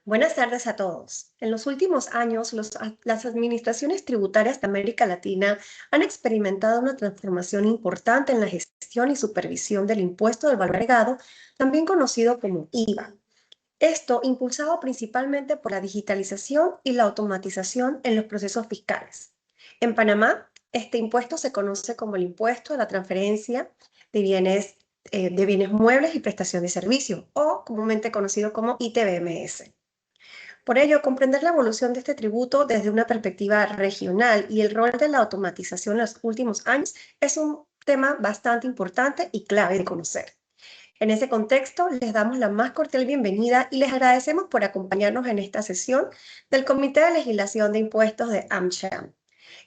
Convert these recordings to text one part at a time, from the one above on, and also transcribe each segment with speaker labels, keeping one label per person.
Speaker 1: Buenas tardes a todos. En los últimos años, las administraciones tributarias de América Latina han experimentado una transformación importante en la gestión y supervisión del impuesto del valor agregado, también conocido como IVA. Esto impulsado principalmente por la digitalización y la automatización en los procesos fiscales. En Panamá, este impuesto se conoce como el impuesto a la transferencia de bienes muebles y prestación de servicios, o comúnmente conocido como ITBMS. Por ello, comprender la evolución de este tributo desde una perspectiva regional y el rol de la automatización en los últimos años es un tema bastante importante y clave de conocer. En ese contexto, les damos la más cordial bienvenida y les agradecemos por acompañarnos en esta sesión del Comité de Legislación de Impuestos de AmCham.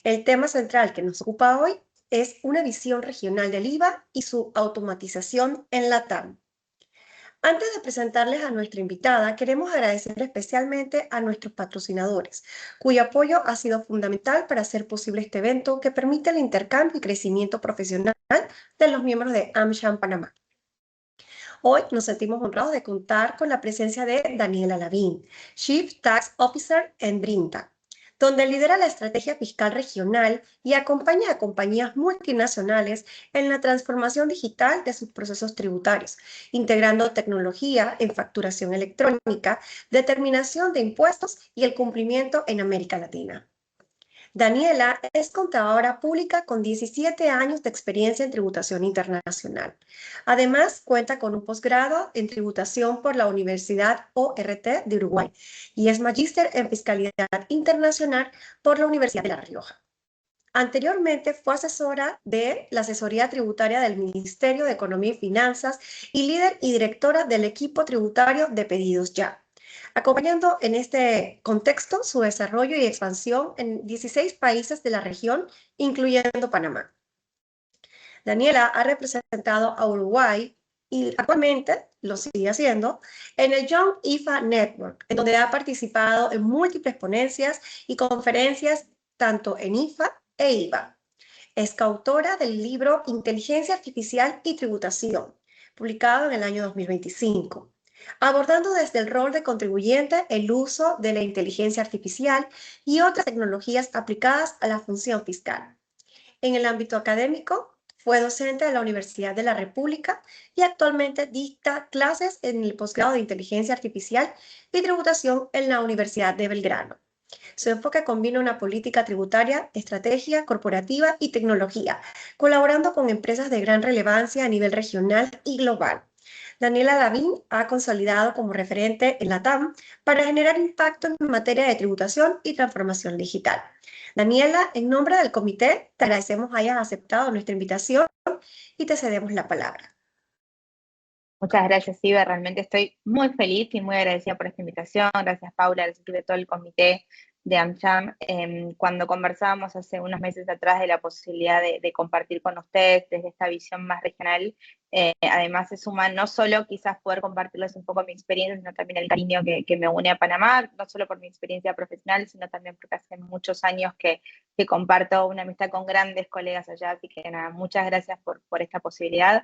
Speaker 1: El tema central que nos ocupa hoy es una visión regional del IVA y su automatización en la TAM. Antes de presentarles a nuestra invitada, queremos agradecer especialmente a nuestros patrocinadores, cuyo apoyo ha sido fundamental para hacer posible este evento que permite el intercambio y crecimiento profesional de los miembros de AmCham Panamá. Hoy nos sentimos honrados de contar con la presencia de Daniela Lavín, Chief Tax Officer en Brinta, donde lidera la estrategia fiscal regional y acompaña a compañías multinacionales en la transformación digital de sus procesos tributarios, integrando tecnología en facturación electrónica, determinación de impuestos y el cumplimiento en América Latina. Daniela es contadora pública con 17 años de experiencia en tributación internacional. Además, cuenta con un posgrado en tributación por la Universidad ORT de Uruguay y es magíster en fiscalidad internacional por la Universidad de La Rioja. Anteriormente fue asesora de la asesoría tributaria del Ministerio de Economía y Finanzas y líder y directora del equipo tributario de Pedidos Ya, acompañando en este contexto su desarrollo y expansión en 16 países de la región, incluyendo Panamá. Daniela ha representado a Uruguay y actualmente lo sigue haciendo en el Young IFA Network, en donde ha participado en múltiples ponencias y conferencias tanto en IFA e IVA. Es coautora del libro Inteligencia Artificial y Tributación, publicado en el año 2025, abordando desde el rol de contribuyente el uso de la inteligencia artificial y otras tecnologías aplicadas a la función fiscal. En el ámbito académico, fue docente de la Universidad de la República y actualmente dicta clases en el posgrado de Inteligencia Artificial y Tributación en la Universidad de Belgrano. Su enfoque combina una política tributaria, estrategia corporativa y tecnología, colaborando con empresas de gran relevancia a nivel regional y global. Daniela Lavín ha consolidado como referente en la TAM para generar impacto en materia de tributación y transformación digital. Daniela, en nombre del comité, te agradecemos hayas aceptado nuestra invitación y te cedemos la palabra.
Speaker 2: Muchas gracias, Iber. Realmente estoy muy feliz y muy agradecida por esta invitación. Gracias, Paula, gracias a todo el comité de AmCham. Cuando conversábamos hace unos meses atrás de la posibilidad de compartir con ustedes desde esta visión más regional, además se suma no solo quizás poder compartirles un poco mi experiencia, sino también el cariño que me une a Panamá, no solo por mi experiencia profesional, sino también porque hace muchos años que comparto una amistad con grandes colegas allá, así que nada, muchas gracias por esta posibilidad.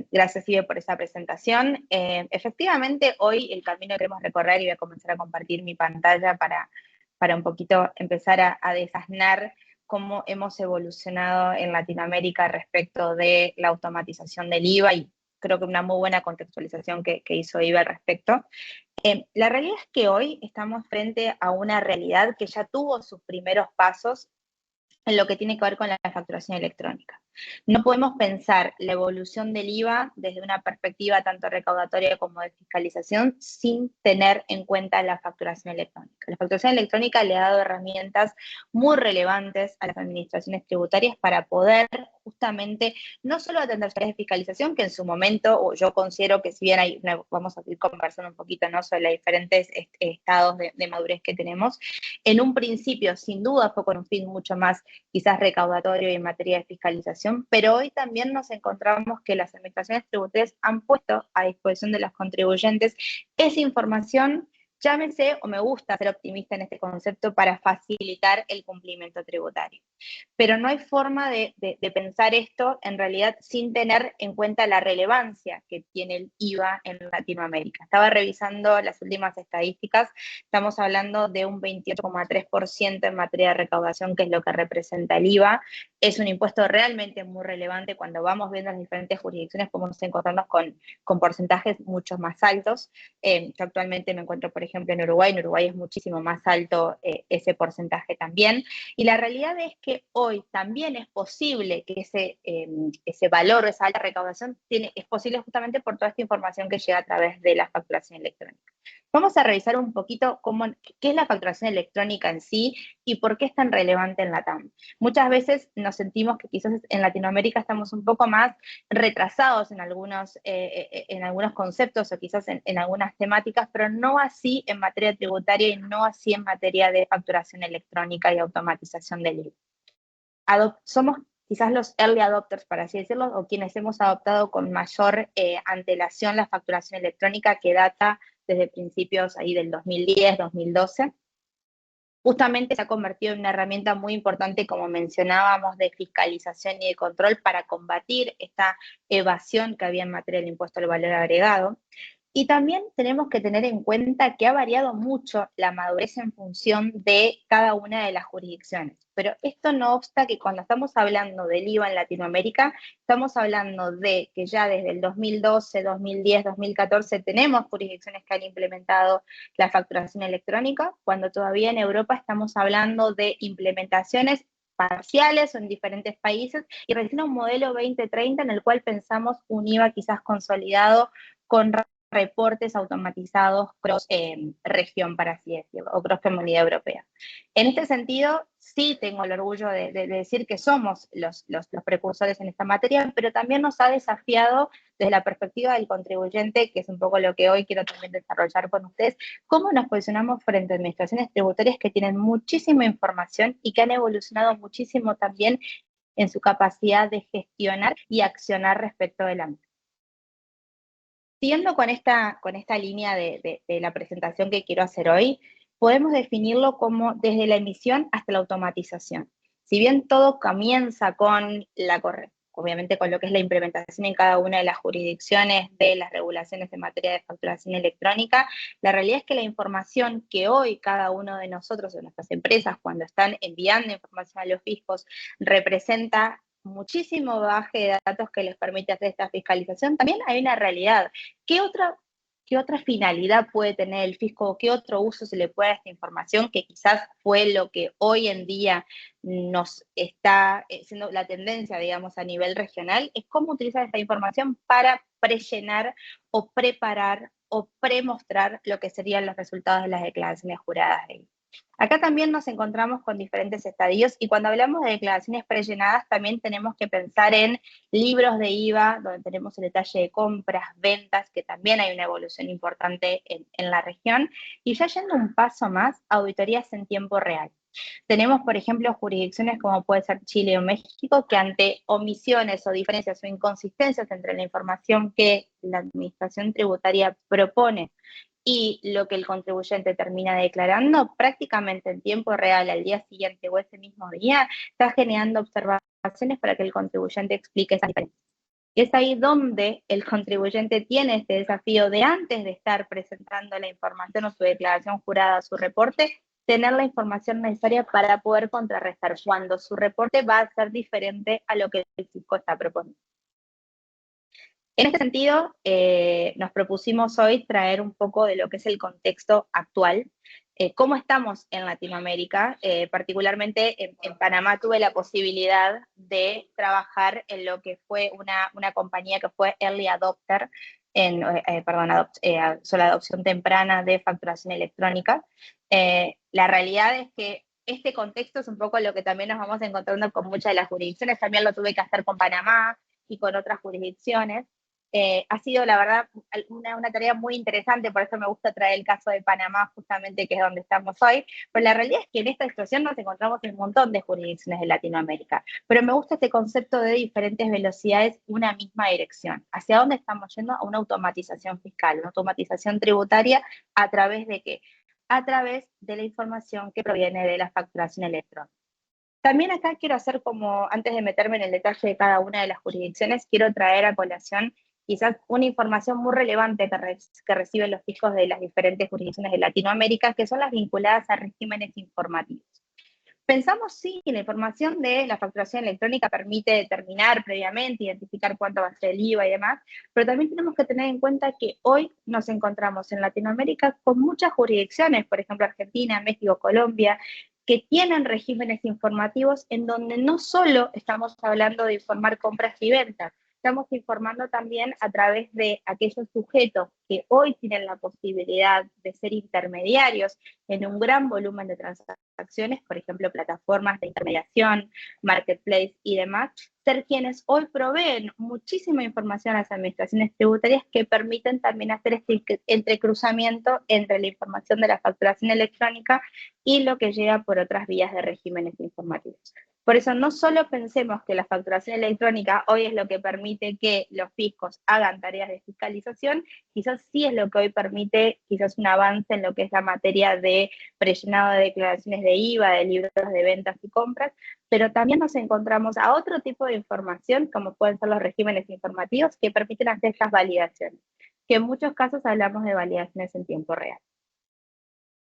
Speaker 2: Gracias, Ibe, por esa presentación. Efectivamente, hoy el camino que queremos recorrer, y voy a comenzar a compartir mi pantalla para un poquito empezar a desasnar cómo hemos evolucionado en Latinoamérica respecto de la automatización del IVA, y creo que una muy buena contextualización que hizo Ibe al respecto. La realidad es que hoy estamos frente a una realidad que ya tuvo sus primeros pasos en lo que tiene que ver con la facturación electrónica. No podemos pensar la evolución del IVA desde una perspectiva tanto recaudatoria como de fiscalización sin tener en cuenta la facturación electrónica. La facturación electrónica le ha dado herramientas muy relevantes a las administraciones tributarias para poder justamente no solo atender tareas de fiscalización, que en su momento, o yo considero que si bien vamos a ir conversando un poquito, ¿no?, sobre los diferentes estados de madurez que tenemos, en un principio, sin duda, fue con un fin mucho más quizás recaudatorio y en materia de fiscalización, pero hoy también nos encontramos que las administraciones tributarias han puesto a disposición de los contribuyentes esa información Llámese, o me gusta ser optimista en este concepto, para facilitar el cumplimiento tributario. Pero no hay forma de pensar esto en realidad sin tener en cuenta la relevancia que tiene el IVA en Latinoamérica. Estaba revisando las últimas estadísticas, estamos hablando de un 28,3% en materia de recaudación, que es lo que representa el IVA. Es un impuesto realmente muy relevante. Cuando vamos viendo las diferentes jurisdicciones podemos encontrarnos con porcentajes mucho más altos. Yo actualmente me encuentro, por ejemplo, en Uruguay es muchísimo más alto ese porcentaje también. Y la realidad es que hoy también es posible que ese valor, esa alta recaudación, es posible justamente por toda esta información que llega a través de la facturación electrónica. Vamos a revisar un poquito qué es la facturación electrónica en sí y por qué es tan relevante en la TAM. Muchas veces nos sentimos que quizás en Latinoamérica estamos un poco más retrasados en algunos conceptos o quizás en algunas temáticas, pero no así en materia tributaria y no así en materia de facturación electrónica y automatización del IVA. Somos quizás los early adopters, para así decirlo, o quienes hemos adoptado con mayor antelación la facturación electrónica, que data desde principios ahí del 2010, 2012. Justamente se ha convertido en una herramienta muy importante, como mencionábamos, de fiscalización y de control para combatir esta evasión que había en materia del impuesto al valor agregado. Y también tenemos que tener en cuenta que ha variado mucho la madurez en función de cada una de las jurisdicciones. Pero esto no obsta que cuando estamos hablando del IVA en Latinoamérica, estamos hablando de que ya desde el 2012, 2010, 2014 tenemos jurisdicciones que han implementado la facturación electrónica, cuando todavía en Europa estamos hablando de implementaciones parciales o en diferentes países, y recién un modelo 2030 en el cual pensamos un IVA quizás consolidado con reportes automatizados cross región, para así decirlo, o cross comunidad europea. En este sentido, sí tengo el orgullo de decir que somos los precursores en esta materia, pero también nos ha desafiado desde la perspectiva del contribuyente, que es un poco lo que hoy quiero también desarrollar con ustedes, cómo nos posicionamos frente a administraciones tributarias que tienen muchísima información y que han evolucionado muchísimo también en su capacidad de gestionar y accionar respecto del ámbito. Siguiendo con esta línea de la presentación que quiero hacer hoy, podemos definirlo como desde la emisión hasta la automatización. Si bien todo comienza con obviamente con lo que es la implementación en cada una de las jurisdicciones de las regulaciones en materia de facturación electrónica, la realidad es que la información que hoy cada uno de nosotros, de nuestras empresas, cuando están enviando información a los fiscos, representa muchísimo bagaje de datos que les permite hacer esta fiscalización. También hay una realidad. ¿Qué otra finalidad puede tener el fisco? ¿Qué otro uso se le puede dar a esta información? Que quizás fue lo que hoy en día nos está siendo la tendencia, digamos, a nivel regional, es cómo utilizar esta información para prellenar o preparar o premostrar lo que serían los resultados de las declaraciones juradas de IVA. Acá también nos encontramos con diferentes estadios, y cuando hablamos de declaraciones prellenadas también tenemos que pensar en libros de IVA, donde tenemos el detalle de compras, ventas, que también hay una evolución importante en la región, y ya yendo un paso más, auditorías en tiempo real. Tenemos, por ejemplo, jurisdicciones como puede ser Chile o México, que ante omisiones o diferencias o inconsistencias entre la información que la administración tributaria propone y lo que el contribuyente termina declarando, prácticamente en tiempo real, al día siguiente o ese mismo día, está generando observaciones para que el contribuyente explique esa diferencia. Y es ahí donde el contribuyente tiene este desafío de, antes de estar presentando la información o su declaración jurada, su reporte, tener la información necesaria para poder contrarrestar cuando su reporte va a ser diferente a lo que el fisco está proponiendo. En este sentido, nos propusimos hoy traer un poco de lo que es el contexto actual, cómo estamos en Latinoamérica. Particularmente en Panamá tuve la posibilidad de trabajar en lo que fue una compañía que fue Early Adopter, la adopción temprana de facturación electrónica. La realidad es que este contexto es un poco lo que también nos vamos encontrando con muchas de las jurisdicciones. También lo tuve que hacer con Panamá y con otras jurisdicciones. Ha sido, la verdad, una tarea muy interesante, por eso me gusta traer el caso de Panamá, justamente, que es donde estamos hoy, pero la realidad es que en esta situación nos encontramos en un montón de jurisdicciones de Latinoamérica, pero me gusta este concepto de diferentes velocidades, una misma dirección. ¿Hacia dónde estamos yendo? A una automatización fiscal, una automatización tributaria, ¿a través de qué? A través de la información que proviene de la facturación electrónica. También acá quiero hacer como, antes de meterme en el detalle de cada una de las jurisdicciones, quiero traer a colación quizás una información muy relevante que reciben los fiscos de las diferentes jurisdicciones de Latinoamérica, que son las vinculadas a regímenes informativos. Pensamos sí que la información de la facturación electrónica permite determinar previamente, identificar cuánto va a ser el IVA y demás, pero también tenemos que tener en cuenta que hoy nos encontramos en Latinoamérica con muchas jurisdicciones, por ejemplo Argentina, México, Colombia, que tienen regímenes informativos en donde no solo estamos hablando de informar compras y ventas, estamos informando también a través de aquellos sujetos que hoy tienen la posibilidad de ser intermediarios en un gran volumen de transacciones, por ejemplo, plataformas de intermediación, marketplace y demás, ser quienes hoy proveen muchísima información a las administraciones tributarias que permiten también hacer este entrecruzamiento entre la información de la facturación electrónica y lo que llega por otras vías de regímenes informativos. Por eso no solo pensemos que la facturación electrónica hoy es lo que permite que los fiscos hagan tareas de fiscalización, quizás sí es lo que hoy permite quizás un avance en lo que es la materia de prellenado de declaraciones de IVA, de libros de ventas y compras, pero también nos encontramos a otro tipo de información, como pueden ser los regímenes informativos, que permiten hacer estas validaciones, que en muchos casos hablamos de validaciones en tiempo real.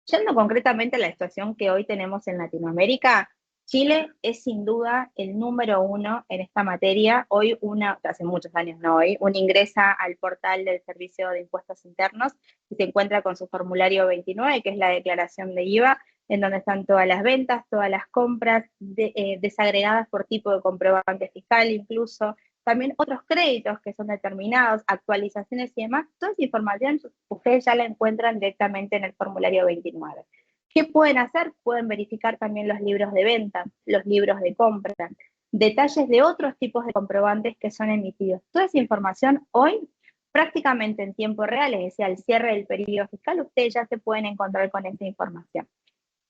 Speaker 2: Yendo concretamente a la situación que hoy tenemos en Latinoamérica, Chile es sin duda el número uno en esta materia. Hoy hace muchos años no hoy, uno ingresa al portal del Servicio de Impuestos Internos y se encuentra con su formulario 29, que es la declaración de IVA, en donde están todas las ventas, todas las compras, desagregadas por tipo de comprobante fiscal incluso, también otros créditos que son determinados, actualizaciones y demás, toda esa información ustedes ya la encuentran directamente en el formulario 29. ¿Qué pueden hacer? Pueden verificar también los libros de venta, los libros de compra, detalles de otros tipos de comprobantes que son emitidos. Toda esa información hoy, prácticamente en tiempo real, es decir, al cierre del periodo fiscal, ustedes ya se pueden encontrar con esa información.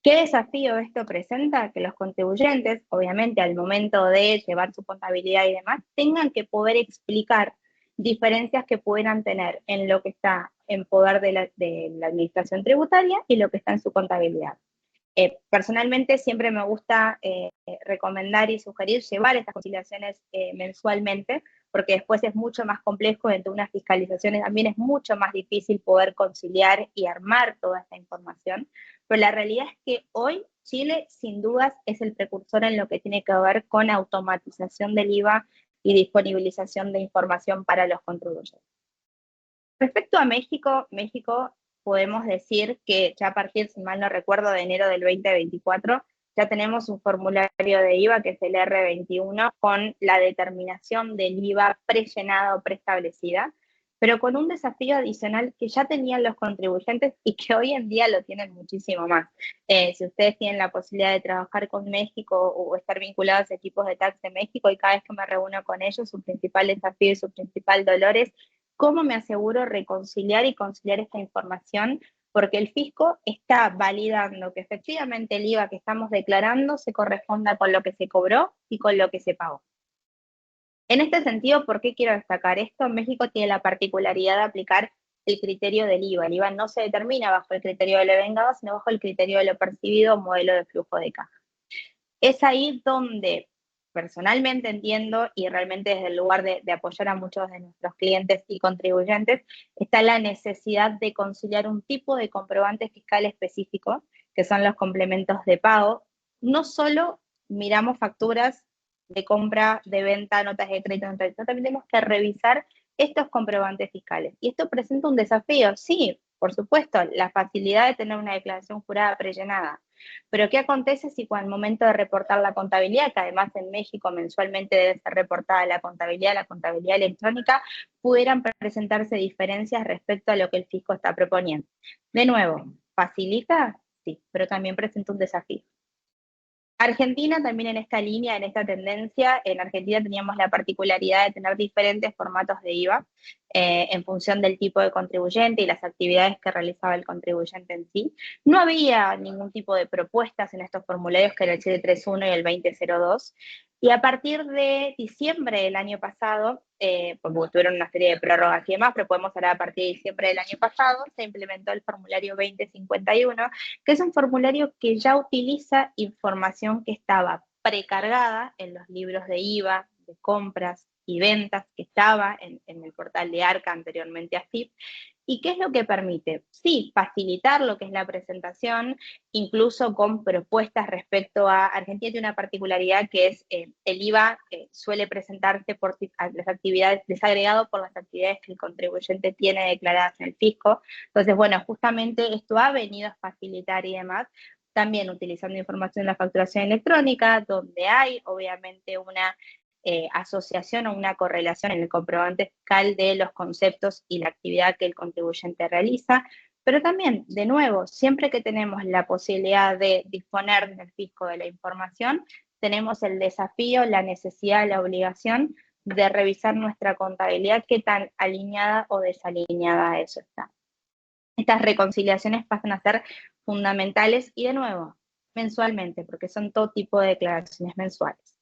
Speaker 2: ¿Qué desafío esto presenta? Que los contribuyentes, obviamente al momento de llevar su contabilidad y demás, tengan que poder explicar diferencias que puedan tener en lo que está en poder de la administración tributaria y lo que está en su contabilidad. Personalmente siempre me gusta recomendar y sugerir llevar estas conciliaciones mensualmente, porque después es mucho más complejo, dentro de unas fiscalizaciones también es mucho más difícil poder conciliar y armar toda esta información, pero la realidad es que hoy Chile sin dudas es el precursor en lo que tiene que ver con automatización del IVA y disponibilización de información para los contribuyentes. Respecto a México, México podemos decir que ya a partir, si mal no recuerdo, de enero del 2024, ya tenemos un formulario de IVA que es el R21 con la determinación del IVA prellenada o preestablecida, pero con un desafío adicional que ya tenían los contribuyentes y que hoy en día lo tienen muchísimo más. Si ustedes tienen la posibilidad de trabajar con México o estar vinculados a equipos de tax de México, y cada vez que me reúno con ellos, su principal desafío y su principal dolor es cómo me aseguro reconciliar y conciliar esta información, porque el fisco está validando que efectivamente el IVA que estamos declarando se corresponda con lo que se cobró y con lo que se pagó. En este sentido, ¿por qué quiero destacar esto? México tiene la particularidad de aplicar el criterio del IVA. El IVA no se determina bajo el criterio de lo vengado, sino bajo el criterio de lo percibido o modelo de flujo de caja. Es ahí donde personalmente entiendo, y realmente desde el lugar de apoyar a muchos de nuestros clientes y contribuyentes, está la necesidad de conciliar un tipo de comprobante fiscal específico, que son los complementos de pago. No solo miramos facturas de compra, de venta, notas de crédito, también tenemos que revisar estos comprobantes fiscales. Y esto presenta un desafío, sí, por supuesto, la facilidad de tener una declaración jurada prellenada. Pero ¿qué acontece si al momento de reportar la contabilidad, que además en México mensualmente debe ser reportada la contabilidad electrónica, pudieran presentarse diferencias respecto a lo que el fisco está proponiendo? De nuevo, ¿facilita? Sí, pero también presenta un desafío. Argentina también en esta línea, en esta tendencia, en Argentina teníamos la particularidad de tener diferentes formatos de IVA en función del tipo de contribuyente y las actividades que realizaba el contribuyente en sí. No había ningún tipo de propuestas en estos formularios, que era el 731 y el 2002, y a partir de diciembre del año pasado, porque tuvieron una serie de prórrogas y demás, pero podemos hablar a partir de diciembre del año pasado, se implementó el formulario 2051, que es un formulario que ya utiliza información que estaba precargada en los libros de IVA, de compras y ventas que estaba en el portal de ARCA, anteriormente a FIP. ¿Y qué es lo que permite? Sí, facilitar lo que es la presentación, incluso con propuestas respecto a Argentina. Tiene una particularidad que es el IVA suele presentarse por las actividades, desagregado por las actividades que el contribuyente tiene declaradas en el fisco. Entonces, bueno, justamente esto ha venido a facilitar y demás, también utilizando información de la facturación electrónica, donde hay obviamente una asociación o una correlación en el comprobante fiscal de los conceptos y la actividad que el contribuyente realiza, pero también, de nuevo, siempre que tenemos la posibilidad de disponer del fisco de la información, tenemos el desafío, la necesidad, la obligación de revisar nuestra contabilidad, qué tan alineada o desalineada a eso está. Estas reconciliaciones pasan a ser fundamentales y, de nuevo, mensualmente, porque son todo tipo de declaraciones mensuales.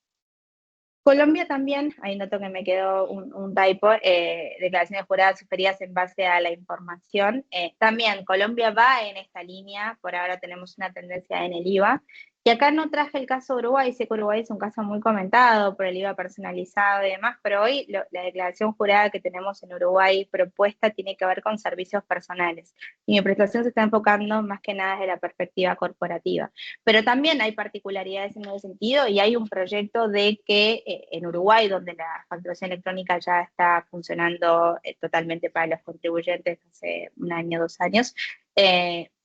Speaker 2: Colombia también, ahí noto que me quedó un typo, declaraciones juradas sugeridas en base a la información. También Colombia va en esta línea, por ahora tenemos una tendencia en el IVA. Y acá no traje el caso de Uruguay, sé que Uruguay es un caso muy comentado por el IVA personalizado y demás, pero hoy la declaración jurada que tenemos en Uruguay propuesta tiene que ver con servicios personales. Y mi presentación se está enfocando más que nada desde la perspectiva corporativa. Pero también hay particularidades en ese sentido y hay un proyecto de que en Uruguay, donde la facturación electrónica ya está funcionando totalmente para los contribuyentes hace un año, 2 años,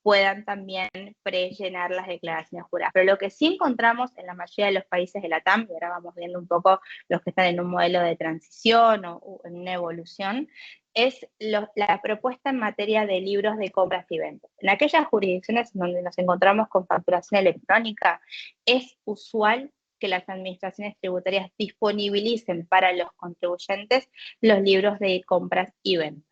Speaker 2: puedan también prellenar las declaraciones juradas. Pero lo que sí encontramos en la mayoría de los países de la TAM, y ahora vamos viendo un poco los que están en un modelo de transición o en una evolución, es la propuesta en materia de libros de compras y ventas. En aquellas jurisdicciones donde nos encontramos con facturación electrónica, es usual que las administraciones tributarias disponibilicen para los contribuyentes los libros de compras y ventas.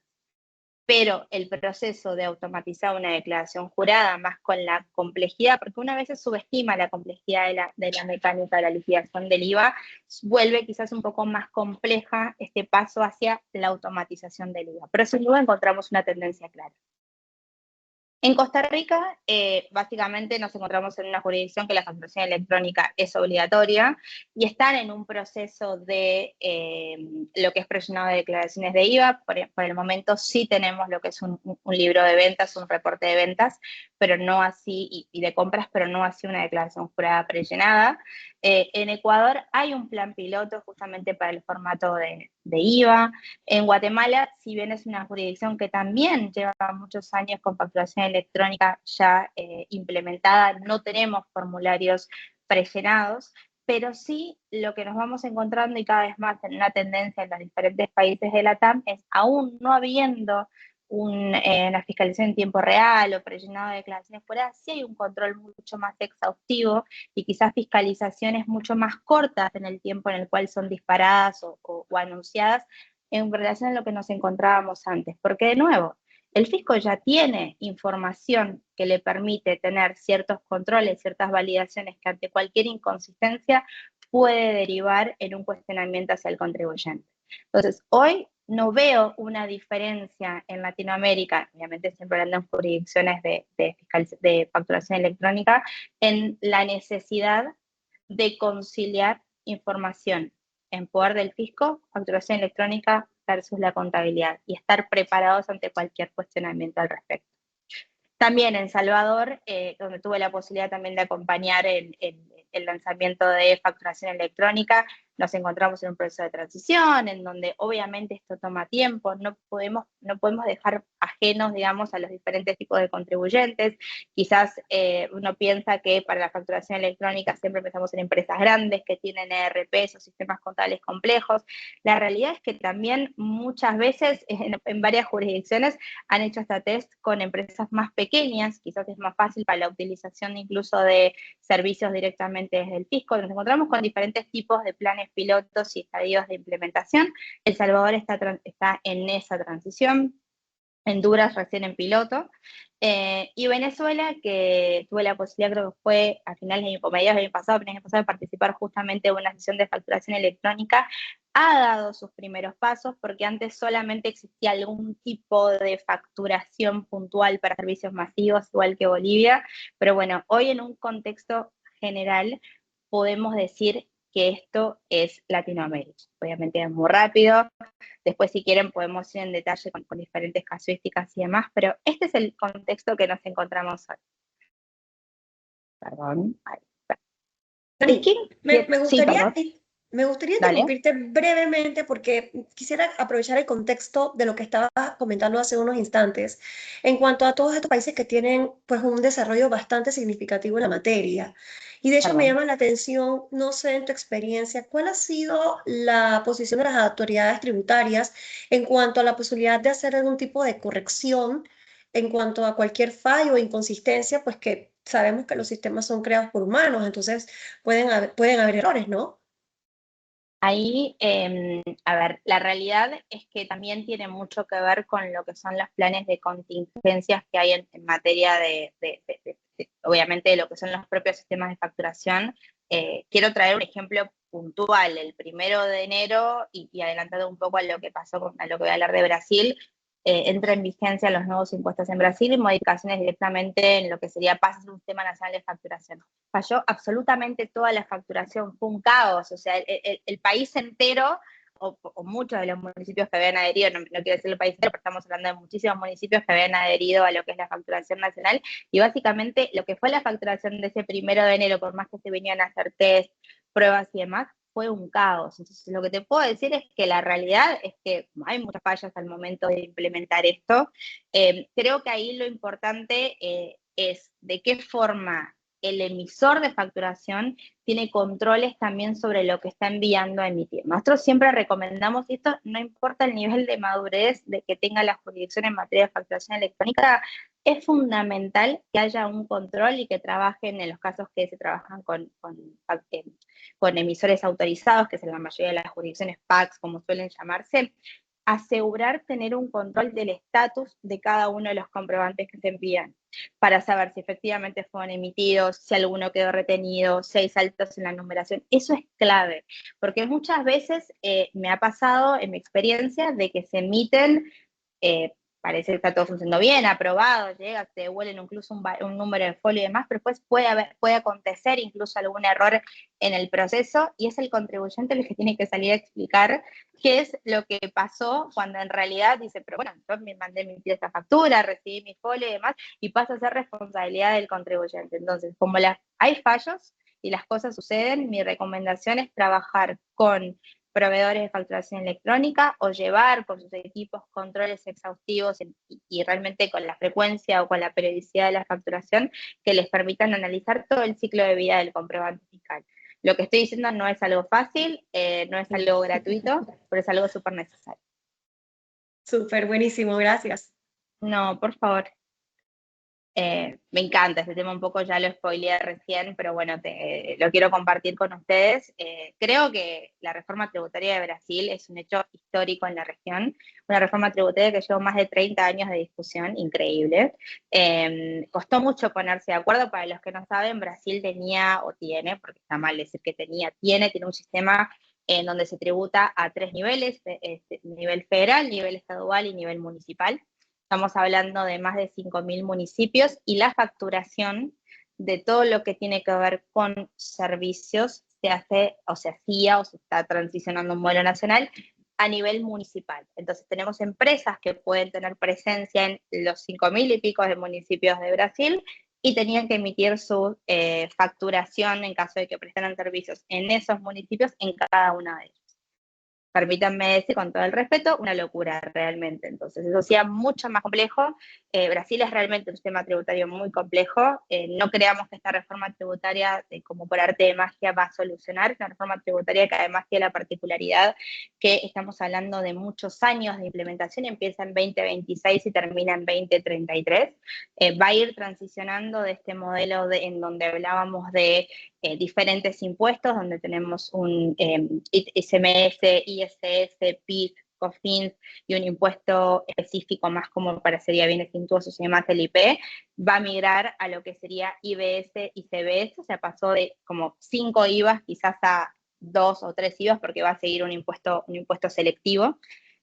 Speaker 2: Pero el proceso de automatizar una declaración jurada, más con la complejidad, porque una vez se subestima la complejidad de la mecánica de la liquidación del IVA, vuelve quizás un poco más compleja este paso hacia la automatización del IVA. Pero sin duda encontramos una tendencia clara. En Costa Rica, básicamente nos encontramos en una jurisdicción que la facturación electrónica es obligatoria y están en un proceso de lo que es prellenado de declaraciones de IVA. Por el momento sí tenemos lo que es un libro de ventas, un reporte de ventas, pero no así, y de compras, pero no así una declaración jurada prellenada. En Ecuador hay un plan piloto justamente para el formato de IVA. En Guatemala, si bien es una jurisdicción que también lleva muchos años con facturación electrónica ya implementada, no tenemos formularios prellenados, pero sí lo que nos vamos encontrando y cada vez más en una tendencia en los diferentes países de la TAM es, aún no habiendo una fiscalización en tiempo real o prellenado de declaraciones juradas, sí hay un control mucho más exhaustivo y quizás fiscalizaciones mucho más cortas en el tiempo en el cual son disparadas o anunciadas en relación a lo que nos encontrábamos antes. Porque de nuevo, el fisco ya tiene información que le permite tener ciertos controles, ciertas validaciones que ante cualquier inconsistencia puede derivar en un cuestionamiento hacia el contribuyente. Entonces, hoy no veo una diferencia en Latinoamérica, obviamente siempre hablando en jurisdicciones de facturación electrónica, en la necesidad de conciliar información en poder del fisco, facturación electrónica versus la contabilidad, y estar preparados ante cualquier cuestionamiento al respecto. También en Salvador, donde tuve la posibilidad también de acompañar el lanzamiento de facturación electrónica, nos encontramos en un proceso de transición, en donde obviamente esto toma tiempo, no podemos dejar ajenos, digamos, a los diferentes tipos de contribuyentes. Quizás uno piensa que para la facturación electrónica siempre pensamos en empresas grandes que tienen ERPs o sistemas contables complejos. La realidad es que también muchas veces en varias jurisdicciones han hecho hasta test con empresas más pequeñas, quizás es más fácil para la utilización incluso de servicios directamente desde el fisco. Nos encontramos con diferentes tipos de planes pilotos y estadios de implementación. El Salvador está en esa transición. Honduras recién en piloto, y Venezuela, que tuve la posibilidad, creo que fue a finales de mediados del año pasado, de participar justamente en una sesión de facturación electrónica, ha dado sus primeros pasos, porque antes solamente existía algún tipo de facturación puntual para servicios masivos, igual que Bolivia, pero bueno, hoy en un contexto general podemos decir que esto es Latinoamérica. Obviamente es muy rápido. Después, si quieren, podemos ir en detalle con diferentes casuísticas y demás, pero este es el contexto que nos encontramos hoy. Perdón.
Speaker 1: Dani,
Speaker 2: Sí, perdón.
Speaker 1: me gustaría
Speaker 2: Dale.
Speaker 1: interrumpirte brevemente porque quisiera aprovechar el contexto de lo que estaba comentando hace unos instantes en cuanto a todos estos países que tienen pues un desarrollo bastante significativo en la materia. Y de hecho me
Speaker 2: Perdón.
Speaker 1: llama la atención, no sé, en tu experiencia, ¿cuál ha sido la posición de las autoridades tributarias en cuanto a la posibilidad de hacer algún tipo de corrección en cuanto a cualquier fallo o inconsistencia, pues que sabemos que los sistemas son creados por humanos, entonces pueden haber errores, ¿no?
Speaker 2: Ahí, a ver, la realidad es que también tiene mucho que ver con lo que son los planes de contingencias que hay en materia obviamente, de lo que son los propios sistemas de facturación. Quiero traer un ejemplo puntual. El 1 de enero, y adelantado un poco a lo que pasó, a lo que voy a hablar de Brasil, entra en vigencia los nuevos impuestos en Brasil y modificaciones directamente en lo que sería PAS, un sistema nacional de facturación. Falló absolutamente toda la facturación, fue un caos, o sea, el país entero, o muchos de los municipios que habían adherido, no quiero decir el país entero, pero estamos hablando de muchísimos municipios que habían adherido a lo que es la facturación nacional, y básicamente lo que fue la facturación de ese 1 de enero, por más que se venían a hacer test, pruebas y demás, fue un caos. Entonces, lo que te puedo decir es que la realidad es que hay muchas fallas al momento de implementar esto. Creo que ahí lo importante es de qué forma el emisor de facturación tiene controles también sobre lo que está enviando a emitir. Nosotros siempre recomendamos, y esto no importa el nivel de madurez de que tenga la jurisdicción en materia de facturación electrónica, es fundamental que haya un control y que trabajen en los casos que se trabajan con emisores autorizados, que es en la mayoría de las jurisdicciones PACs, como suelen llamarse, asegurar tener un control del estatus de cada uno de los comprobantes que se envían, para saber si efectivamente fueron emitidos, si alguno quedó retenido, si hay saltos en la numeración. Eso es clave, porque muchas veces me ha pasado en mi experiencia de que se emiten, parece que está todo funcionando bien, aprobado, llega, te devuelven incluso un número de folio y demás, pero después puede acontecer incluso algún error en el proceso, y es el contribuyente el que tiene que salir a explicar qué es lo que pasó, cuando en realidad dice, pero bueno, yo me mandé emitir esta factura, recibí mi folio y demás, y pasa a ser responsabilidad del contribuyente. Entonces, como hay fallos y las cosas suceden, mi recomendación es trabajar con proveedores de facturación electrónica o llevar con sus equipos controles exhaustivos y realmente con la frecuencia o con la periodicidad de la facturación que les permitan analizar todo el ciclo de vida del comprobante fiscal. Lo que estoy diciendo no es algo fácil, no es algo gratuito, pero es algo súper necesario.
Speaker 1: Súper buenísimo, gracias.
Speaker 2: No, por favor. Me encanta este tema, un poco ya lo spoileé recién, pero bueno, lo quiero compartir con ustedes. Creo que la reforma tributaria de Brasil es un hecho histórico en la región, una reforma tributaria que llevó más de 30 años de discusión, increíble. Costó mucho ponerse de acuerdo. Para los que no saben, Brasil tenía, o tiene, porque está mal decir que tiene un sistema en donde se tributa a 3 niveles, nivel federal, nivel estadual y nivel municipal. Estamos hablando de más de 5.000 municipios, y la facturación de todo lo que tiene que ver con servicios se hace, o se hacía, o se está transicionando a un modelo nacional a nivel municipal. Entonces tenemos empresas que pueden tener presencia en los 5.000 y pico de municipios de Brasil, y tenían que emitir su facturación en caso de que prestaran servicios en esos municipios en cada una de ellos. Permítanme decir con todo el respeto, una locura realmente. Entonces, eso hacía mucho más complejo. Brasil es realmente un sistema tributario muy complejo. No creamos que esta reforma tributaria, como por arte de magia, va a solucionar. Es una reforma tributaria que además tiene la particularidad que estamos hablando de muchos años de implementación, empieza en 2026 y termina en 2033. Va a ir transicionando de este modelo en donde hablábamos de diferentes impuestos, donde tenemos un ICMS, ISS, PIS, COFINS y un impuesto específico más como para sería bienes suntuosos y demás, el IP, va a migrar a lo que sería IBS y CBS, o sea, pasó de como 5 IVAs quizás a 2 o 3 IVAs porque va a seguir un impuesto selectivo.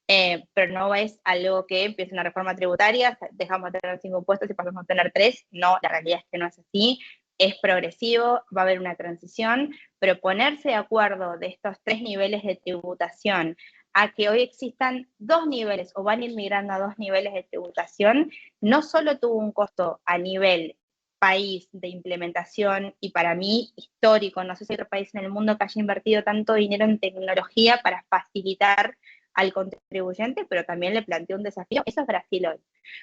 Speaker 2: Pero no es algo que empiece una reforma tributaria, dejamos de tener 5 impuestos y pasamos a tener 3, no, la realidad es que no es así, es progresivo, va a haber una transición, pero ponerse de acuerdo de estos 3 niveles de tributación a que hoy existan 2 niveles o van a ir migrando a 2 niveles de tributación, no solo tuvo un costo a nivel país de implementación y para mí histórico, no sé si hay otro país en el mundo que haya invertido tanto dinero en tecnología para facilitar al contribuyente, pero también le planteó un desafío. Eso es Brasil hoy.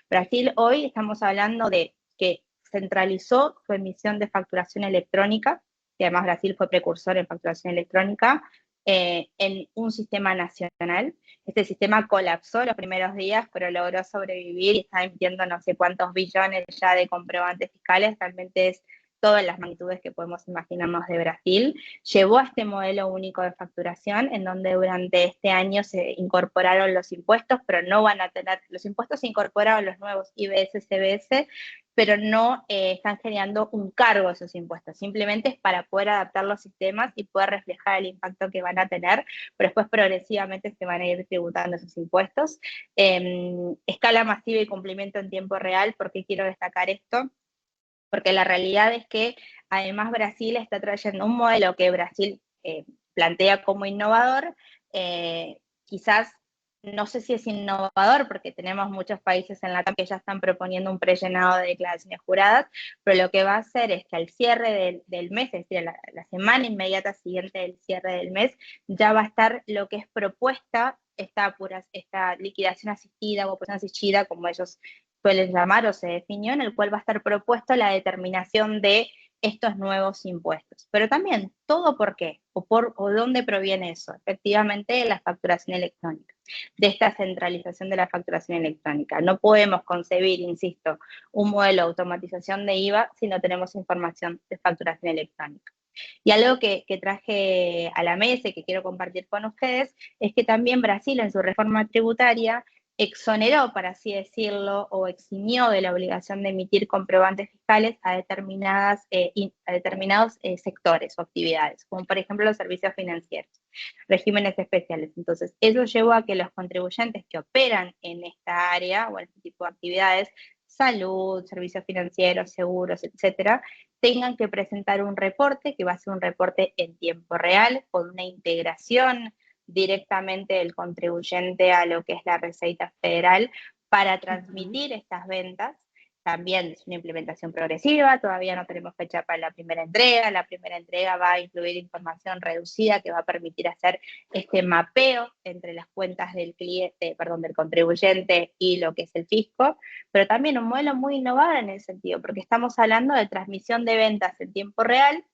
Speaker 2: Brasil hoy estamos hablando de que centralizó su emisión de facturación electrónica, que además Brasil fue precursor en facturación electrónica, en un sistema nacional. Este sistema colapsó los primeros días, pero logró sobrevivir y está emitiendo no sé cuántos billones ya de comprobantes fiscales, realmente es todas las magnitudes que podemos imaginarnos de Brasil. Llevó a este modelo único de facturación, en donde durante este año se incorporaron los impuestos, pero no van a tener, los impuestos se incorporaron los nuevos IBS, CBS, pero no están generando un cargo de esos impuestos, simplemente es para poder adaptar los sistemas y poder reflejar el impacto que van a tener, pero después progresivamente se van a ir tributando esos impuestos. Escala masiva y cumplimiento en tiempo real, ¿por qué quiero destacar esto? Porque la realidad es que además Brasil está trayendo un modelo que Brasil plantea como innovador, quizás no sé si es innovador porque tenemos muchos países en la TAM que ya están proponiendo un prellenado de declaraciones juradas, pero lo que va a hacer es que al cierre del mes, es decir, la semana inmediata siguiente del cierre del mes, ya va a estar lo que es propuesta esta liquidación asistida o oposición asistida, como ellos suelen llamar o se definió, en el cual va a estar propuesto la determinación de estos nuevos impuestos. Pero también, ¿todo por qué? ¿O dónde proviene eso? Efectivamente, de la facturación electrónica, de esta centralización de la facturación electrónica. No podemos concebir, insisto, un modelo de automatización de IVA si no tenemos información de facturación electrónica. Y algo que traje a la mesa y que quiero compartir con ustedes es que también Brasil en su reforma tributaria exoneró, por así decirlo, o eximió de la obligación de emitir comprobantes fiscales a determinados sectores o actividades, como por ejemplo los servicios financieros, regímenes especiales. Entonces, eso llevó a que los contribuyentes que operan en esta área o en este tipo de actividades, salud, servicios financieros, seguros, etcétera, tengan que presentar un reporte que va a ser un reporte en tiempo real, con una integración directamente del contribuyente a lo que es la Receita Federal para transmitir estas ventas. También es una implementación progresiva, todavía no tenemos fecha para la primera entrega va a incluir información reducida que va a permitir hacer este mapeo entre las cuentas del cliente, perdón, del contribuyente y lo que es el fisco, pero también un modelo muy innovador en ese sentido, porque estamos hablando de transmisión de ventas en tiempo real,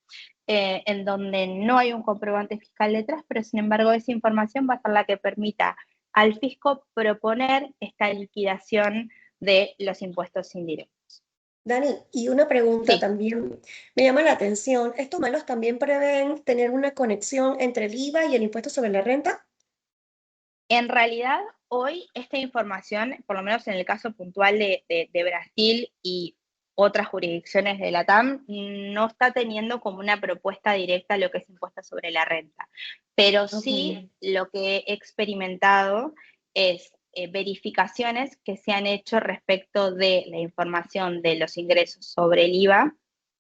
Speaker 2: en donde no hay un comprobante fiscal detrás, pero sin embargo esa información va a ser la que permita al fisco proponer esta liquidación de los impuestos indirectos.
Speaker 1: Dani, y una pregunta
Speaker 2: Sí,
Speaker 1: también me llama la atención. ¿Estos modelos también prevén tener una conexión entre el IVA y el impuesto sobre la renta?
Speaker 2: en realidad hoy esta información, por lo menos en el caso puntual de Brasil y otras jurisdicciones de la TAM, no está teniendo como una propuesta directa lo que es impuesto sobre la renta. Pero sí lo que he experimentado es verificaciones que se han hecho respecto de la información de los ingresos sobre el IVA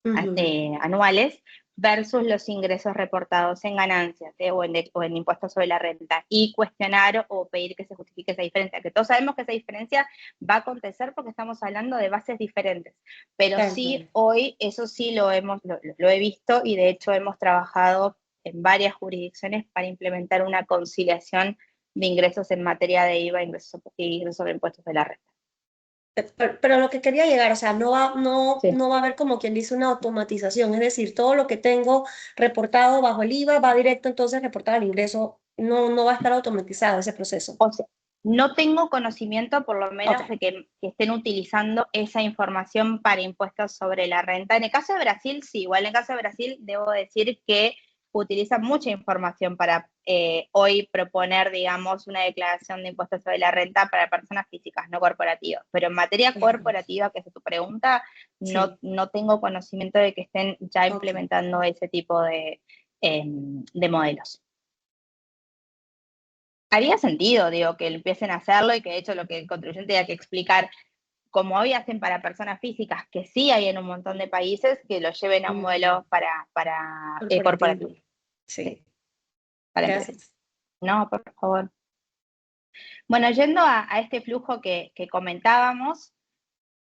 Speaker 1: Ujú.
Speaker 2: anuales versus los ingresos reportados en ganancias o en impuestos sobre la renta, y cuestionar o pedir que se justifique esa diferencia, que todos sabemos que esa diferencia va a acontecer porque estamos hablando de bases diferentes, pero sí hoy eso sí lo he visto, y de hecho hemos trabajado en varias jurisdicciones para implementar una conciliación de ingresos en materia de IVA y ingresos sobre impuestos de la renta.
Speaker 1: Pero lo que quería llegar, o sea,
Speaker 2: Sí.
Speaker 1: no va a haber, como quien dice, una automatización, es decir, todo lo que tengo reportado bajo el IVA va directo entonces reportado al ingreso, no va a estar automatizado ese proceso.
Speaker 2: O sea, no tengo conocimiento, por lo menos,
Speaker 1: Ok.
Speaker 2: de que estén utilizando esa información para impuestos sobre la renta. En el caso de Brasil, sí. Igual en el caso de Brasil, debo decir que utilizan mucha información para hoy proponer, digamos, una declaración de impuestos sobre la renta para personas físicas, no corporativas. Pero en materia corporativa, que es tu pregunta,
Speaker 1: Sí.
Speaker 2: no tengo conocimiento de que estén ya
Speaker 1: Ok.
Speaker 2: implementando ese tipo de modelos. Haría sentido, digo, que empiecen a hacerlo, y que de hecho lo que el contribuyente tenga que explicar, como hoy hacen para personas físicas, que sí hay en un montón de países, que lo lleven a un modelo para corporativo. Sí,
Speaker 1: Sí.
Speaker 2: para empresas.
Speaker 1: Gracias.
Speaker 2: No, por favor. Bueno, yendo a este flujo que comentábamos,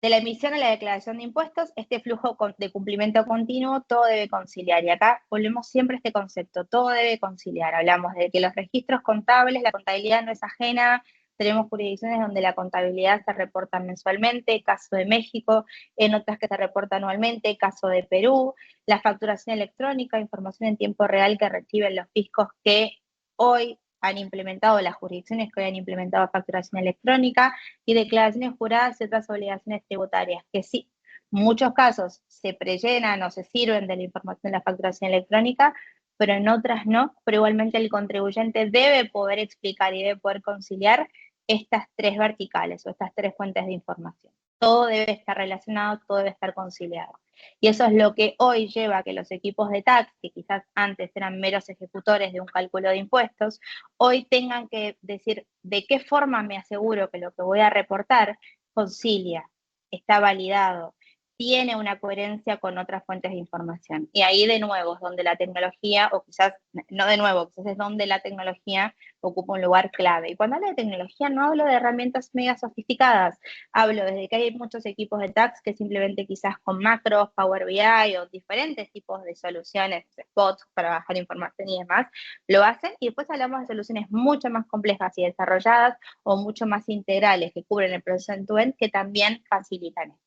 Speaker 2: de la emisión a la declaración de impuestos, este flujo de cumplimiento continuo, todo debe conciliar. Y acá volvemos siempre a este concepto, todo debe conciliar. Hablamos de que los registros contables, la contabilidad no es ajena, tenemos jurisdicciones donde la contabilidad se reporta mensualmente, caso de México, en otras que se reporta anualmente, caso de Perú, la facturación electrónica, información en tiempo real que reciben los fiscos que hoy han implementado, las jurisdicciones que hoy han implementado facturación electrónica, y declaraciones juradas y otras obligaciones tributarias, que sí, en muchos casos se prellenan o se sirven de la información de la facturación electrónica, pero en otras no, pero igualmente el contribuyente debe poder explicar y debe poder conciliar estas tres verticales o estas tres fuentes de información. Todo debe estar relacionado, todo debe estar conciliado. Y eso es lo que hoy lleva a que los equipos de tax, que quizás antes eran meros ejecutores de un cálculo de impuestos, hoy tengan que decir de qué forma me aseguro que lo que voy a reportar concilia, está validado, tiene una coherencia con otras fuentes de información. Y ahí de nuevo es donde la tecnología, o quizás no de nuevo, quizás es donde la tecnología ocupa un lugar clave. Y cuando hablo de tecnología no hablo de herramientas mega sofisticadas, hablo desde que hay muchos equipos de tax que simplemente quizás con macros, Power BI o diferentes tipos de soluciones, spots para bajar información y demás, lo hacen, y después hablamos de soluciones mucho más complejas y desarrolladas o mucho más integrales que cubren el proceso end-to-end, que también facilitan esto.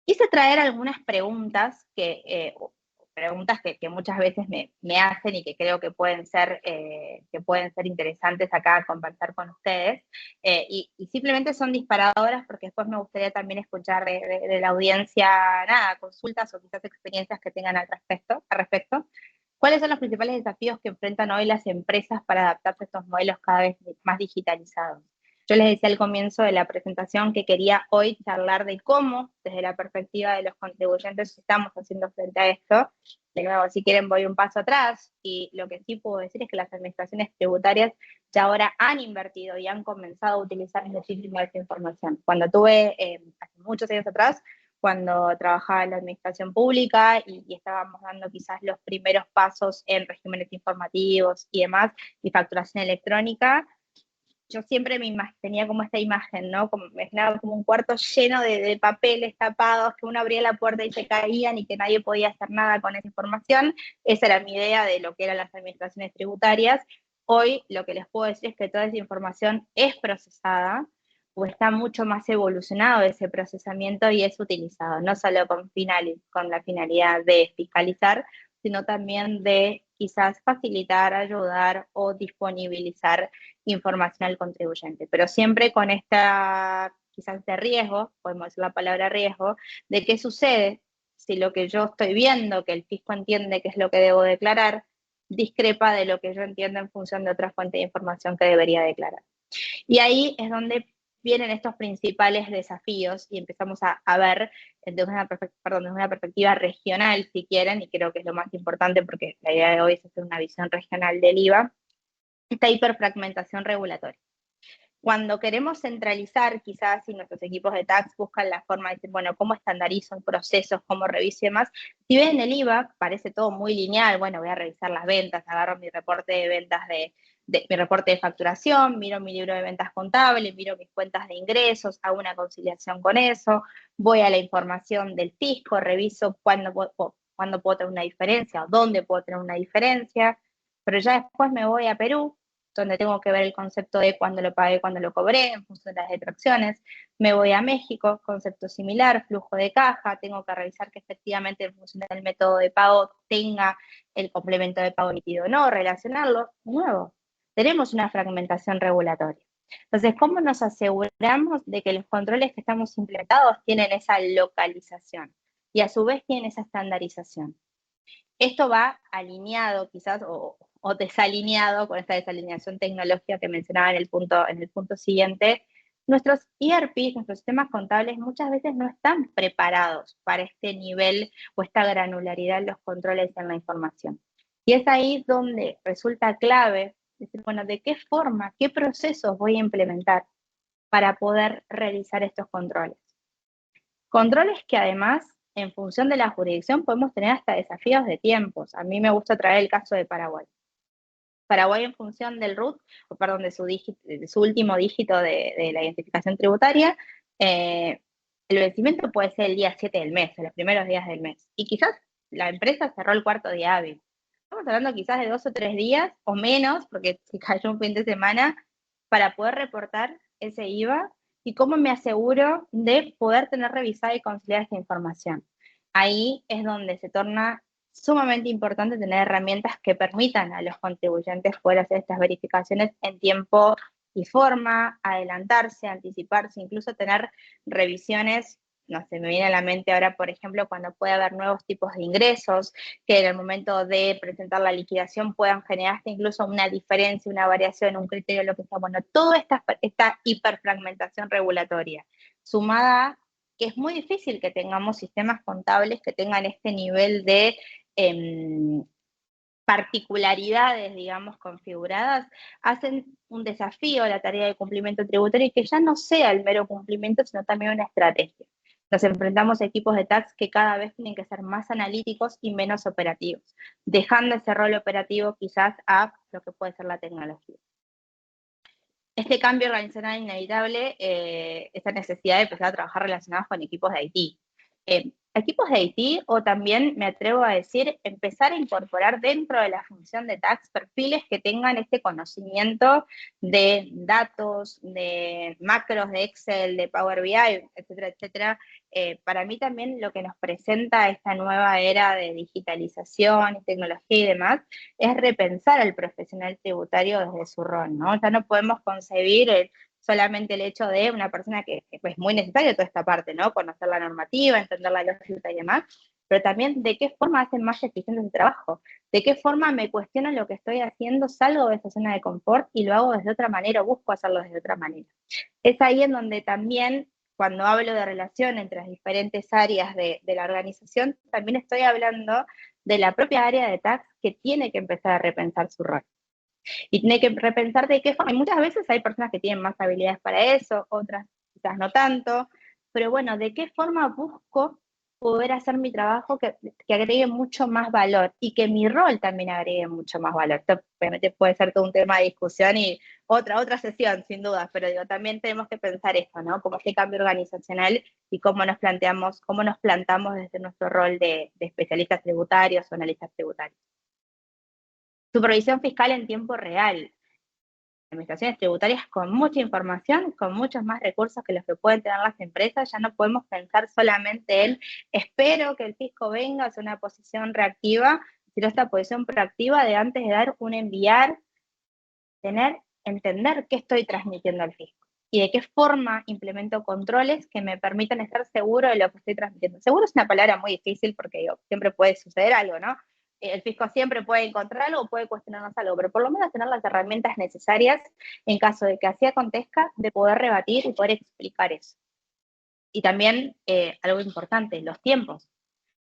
Speaker 2: Quise traer algunas preguntas que muchas veces me hacen y que creo que pueden ser interesantes acá a conversar con ustedes, y simplemente son disparadoras, porque después me gustaría también escuchar de la audiencia, nada, consultas o quizás experiencias que tengan al respecto. ¿Cuáles son los principales desafíos que enfrentan hoy las empresas para adaptarse a estos modelos cada vez más digitalizados? Yo les decía al comienzo de la presentación que quería hoy charlar de cómo, desde la perspectiva de los contribuyentes, estamos haciendo frente a esto. De nuevo, si quieren, voy un paso atrás, y lo que sí puedo decir es que las administraciones tributarias ya ahora han invertido y han comenzado a utilizar muchísimo esta información. Cuando hace muchos años atrás, cuando trabajaba en la administración pública y estábamos dando quizás los primeros pasos en regímenes informativos y demás, y facturación electrónica, yo siempre tenía como esta imagen, ¿no? Como, me imaginaba como un cuarto lleno de papeles tapados, que uno abría la puerta y se caían y que nadie podía hacer nada con esa información. Esa era mi idea de lo que eran las administraciones tributarias. Hoy lo que les puedo decir es que toda esa información es procesada, o está mucho más evolucionado ese procesamiento y es utilizado, no solo con la finalidad de fiscalizar, sino también de quizás facilitar, ayudar o disponibilizar información al contribuyente, pero siempre con esta, quizás de riesgo, podemos decir la palabra riesgo, de qué sucede si lo que yo estoy viendo, que el fisco entiende que es lo que debo declarar, discrepa de lo que yo entiendo en función de otra fuente de información que debería declarar. Y ahí es donde vienen estos principales desafíos, y empezamos a ver desde una perspectiva regional, si quieren, y creo que es lo más importante porque la idea de hoy es hacer una visión regional del IVA, esta hiperfragmentación regulatoria. Cuando queremos centralizar, quizás si nuestros equipos de tax buscan la forma de decir, bueno, ¿cómo estandarizo procesos, cómo reviso y demás? Si ven el IVA, parece todo muy lineal, bueno, voy a revisar las ventas, agarro mi reporte de ventas mi reporte de facturación, miro mi libro de ventas contable, miro mis cuentas de ingresos, hago una conciliación con eso, voy a la información del fisco, reviso cuándo puedo tener una diferencia o dónde puedo tener una diferencia, pero ya después me voy a Perú, donde tengo que ver el concepto de cuándo lo pagué, cuándo lo cobré, en función de las detracciones. Me voy a México, concepto similar, flujo de caja, tengo que revisar que efectivamente en función del método de pago tenga el complemento de pago emitido o no, relacionarlo. De nuevo, tenemos una fragmentación regulatoria. Entonces, ¿cómo nos aseguramos de que los controles que estamos implementados tienen esa localización y a su vez tienen esa estandarización? Esto va alineado quizás o desalineado con esta desalineación tecnológica que mencionaba en el punto siguiente. Nuestros ERPs, nuestros sistemas contables, muchas veces no están preparados para este nivel o esta granularidad en los controles y en la información. Y es ahí donde resulta clave decir, bueno, ¿de qué forma, qué procesos voy a implementar para poder realizar estos controles? Controles que además, en función de la jurisdicción, podemos tener hasta desafíos de tiempos. A mí me gusta traer el caso de Paraguay. Paraguay, en función del RUT, de su último dígito de la identificación tributaria, el vencimiento puede ser el día 7 del mes, en los primeros días del mes. Y quizás la empresa cerró el cuarto día hábil. Estamos hablando quizás de 2 o 3 días o menos, porque si cayó un fin de semana, para poder reportar ese IVA y cómo me aseguro de poder tener revisada y conciliada esta información. Ahí es donde se torna sumamente importante tener herramientas que permitan a los contribuyentes poder hacer estas verificaciones en tiempo y forma, adelantarse, anticiparse, incluso tener revisiones. No sé, me viene a la mente ahora, por ejemplo, cuando puede haber nuevos tipos de ingresos, que en el momento de presentar la liquidación puedan generarse incluso una diferencia, una variación, un criterio, lo que sea. Bueno, toda esta hiperfragmentación regulatoria, sumada a que es muy difícil que tengamos sistemas contables que tengan este nivel de particularidades, digamos, configuradas, hacen un desafío a la tarea de cumplimiento tributario y que ya no sea el mero cumplimiento, sino también una estrategia. Nos enfrentamos a equipos de tax que cada vez tienen que ser más analíticos y menos operativos, dejando ese rol operativo quizás a lo que puede ser la tecnología. Este cambio organizacional inevitable, esta necesidad de empezar a trabajar relacionados con equipos de IT. Equipos de IT, o también me atrevo a decir, empezar a incorporar dentro de la función de tax perfiles que tengan este conocimiento de datos, de macros de Excel, de Power BI, etcétera, etcétera. Para mí también lo que nos presenta esta nueva era de digitalización y tecnología y demás es repensar al profesional tributario desde su rol, ¿no? Ya no podemos concebir solamente el hecho de una persona que es muy necesaria toda esta parte, ¿no? Conocer la normativa, entender la lógica y demás, pero también de qué forma hacen más eficiente el trabajo, de qué forma me cuestiono lo que estoy haciendo, salgo de esa zona de confort y lo hago desde otra manera o busco hacerlo desde otra manera. Es ahí en donde también, cuando hablo de relación entre las diferentes áreas de la organización, también estoy hablando de la propia área de tax que tiene que empezar a repensar su rol. Y tiene que repensar de qué forma. Y muchas veces hay personas que tienen más habilidades para eso, otras quizás no tanto. Pero bueno, ¿de qué forma busco poder hacer mi trabajo que agregue mucho más valor y que mi rol también agregue mucho más valor? Esto obviamente puede ser todo un tema de discusión y otra sesión, sin duda, pero digo, también tenemos que pensar esto, ¿no? Como este cambio organizacional y cómo nos plantamos desde nuestro rol de especialistas tributarios o analistas tributarios. Supervisión fiscal en tiempo real. Administraciones tributarias con mucha información, con muchos más recursos que los que pueden tener las empresas. Ya no podemos pensar solamente en espero que el fisco venga hacia una posición reactiva, sino esta posición proactiva de antes de dar un enviar, entender qué estoy transmitiendo al fisco y de qué forma implemento controles que me permitan estar seguro de lo que estoy transmitiendo. Seguro es una palabra muy difícil porque digo, siempre puede suceder algo, ¿no? El fisco siempre puede encontrar algo o puede cuestionarnos algo, pero por lo menos tener las herramientas necesarias en caso de que así acontezca, de poder rebatir y poder explicar eso. Y también, algo importante, los tiempos.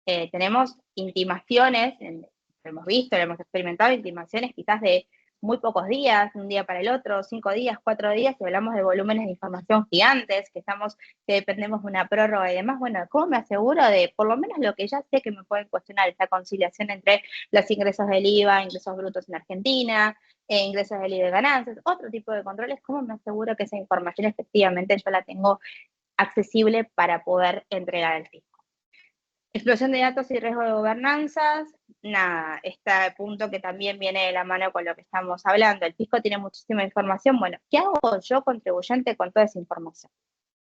Speaker 2: Tenemos intimaciones, lo hemos visto, lo hemos experimentado, intimaciones quizás de muy pocos días, de un día para el otro, 5 días, 4 días, y hablamos de volúmenes de información gigantes, que dependemos de una prórroga y demás. Bueno, ¿cómo me aseguro de por lo menos lo que ya sé que me pueden cuestionar, esta conciliación entre los ingresos del IVA, ingresos brutos en Argentina, ingresos del IVA de ganancias, otro tipo de controles? ¿Cómo me aseguro que esa información efectivamente yo la tengo accesible para poder entregar al fisco? Explosión de datos y riesgo de gobernanzas, nada, este punto que también viene de la mano con lo que estamos hablando. El fisco tiene muchísima información. Bueno, ¿qué hago yo, contribuyente, con toda esa información?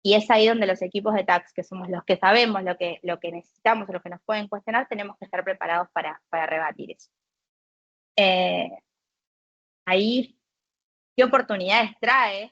Speaker 2: Y es ahí donde los equipos de tax, que somos los que sabemos lo que necesitamos o lo que nos pueden cuestionar, tenemos que estar preparados para rebatir eso. Ahí, ¿qué oportunidades trae?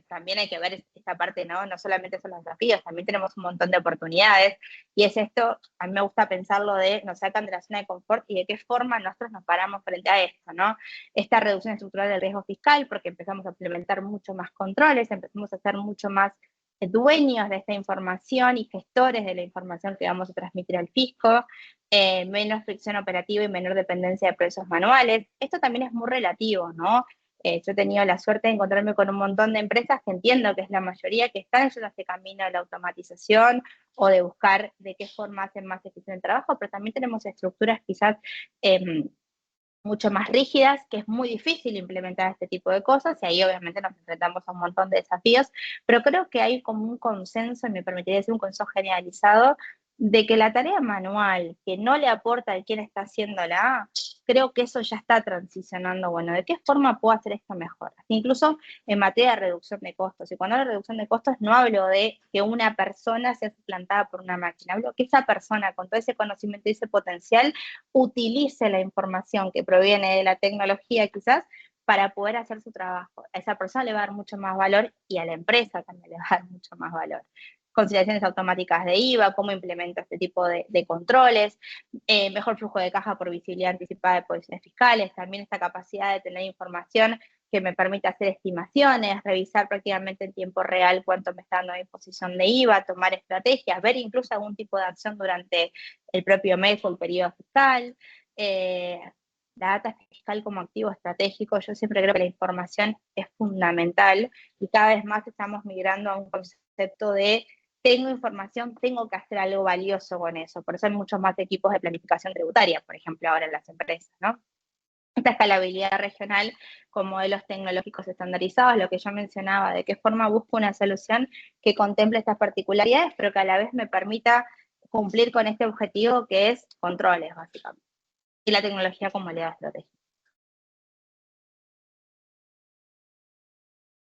Speaker 2: También hay que ver esta parte, ¿no? No solamente son los desafíos, también tenemos un montón de oportunidades, y es esto, a mí me gusta pensarlo de nos sacan de la zona de confort y de qué forma nosotros nos paramos frente a esto, ¿no? Esta reducción estructural del riesgo fiscal, porque empezamos a implementar mucho más controles, empezamos a ser mucho más dueños de esta información y gestores de la información que vamos a transmitir al fisco, menos fricción operativa y menor dependencia de procesos manuales. Esto también es muy relativo, ¿no? Yo he tenido la suerte de encontrarme con un montón de empresas que entiendo que es la mayoría que están en este camino de la automatización o de buscar de qué forma hacen más eficiente el trabajo, pero también tenemos estructuras quizás mucho más rígidas, que es muy difícil implementar este tipo de cosas, y ahí obviamente nos enfrentamos a un montón de desafíos, pero creo que hay como un consenso, y me permitiría decir un consenso generalizado, de que la tarea manual que no le aporta al quien está haciéndola, creo que eso ya está transicionando. Bueno, ¿de qué forma puedo hacer esto mejor? Incluso en materia de reducción de costos, y cuando hablo de reducción de costos no hablo de que una persona sea suplantada por una máquina, hablo que esa persona con todo ese conocimiento y ese potencial utilice la información que proviene de la tecnología quizás para poder hacer su trabajo. A esa persona le va a dar mucho más valor, y a la empresa también le va a dar mucho más valor. Conciliaciones automáticas de IVA, cómo implemento este tipo de controles, mejor flujo de caja por visibilidad anticipada de posiciones fiscales, también esta capacidad de tener información que me permite hacer estimaciones, revisar prácticamente en tiempo real cuánto me está dando mi posición de IVA, tomar estrategias, ver incluso algún tipo de acción durante el propio mes o el periodo fiscal. La data fiscal como activo estratégico, yo siempre creo que la información es fundamental, y cada vez más estamos migrando a un concepto de tengo información, tengo que hacer algo valioso con eso. Por eso hay muchos más equipos de planificación tributaria, por ejemplo, ahora en las empresas, ¿no? Esta escalabilidad regional con modelos tecnológicos estandarizados, lo que yo mencionaba, de qué forma busco una solución que contemple estas particularidades, pero que a la vez me permita cumplir con este objetivo que es controles, básicamente. Y la tecnología como aliada estratégica.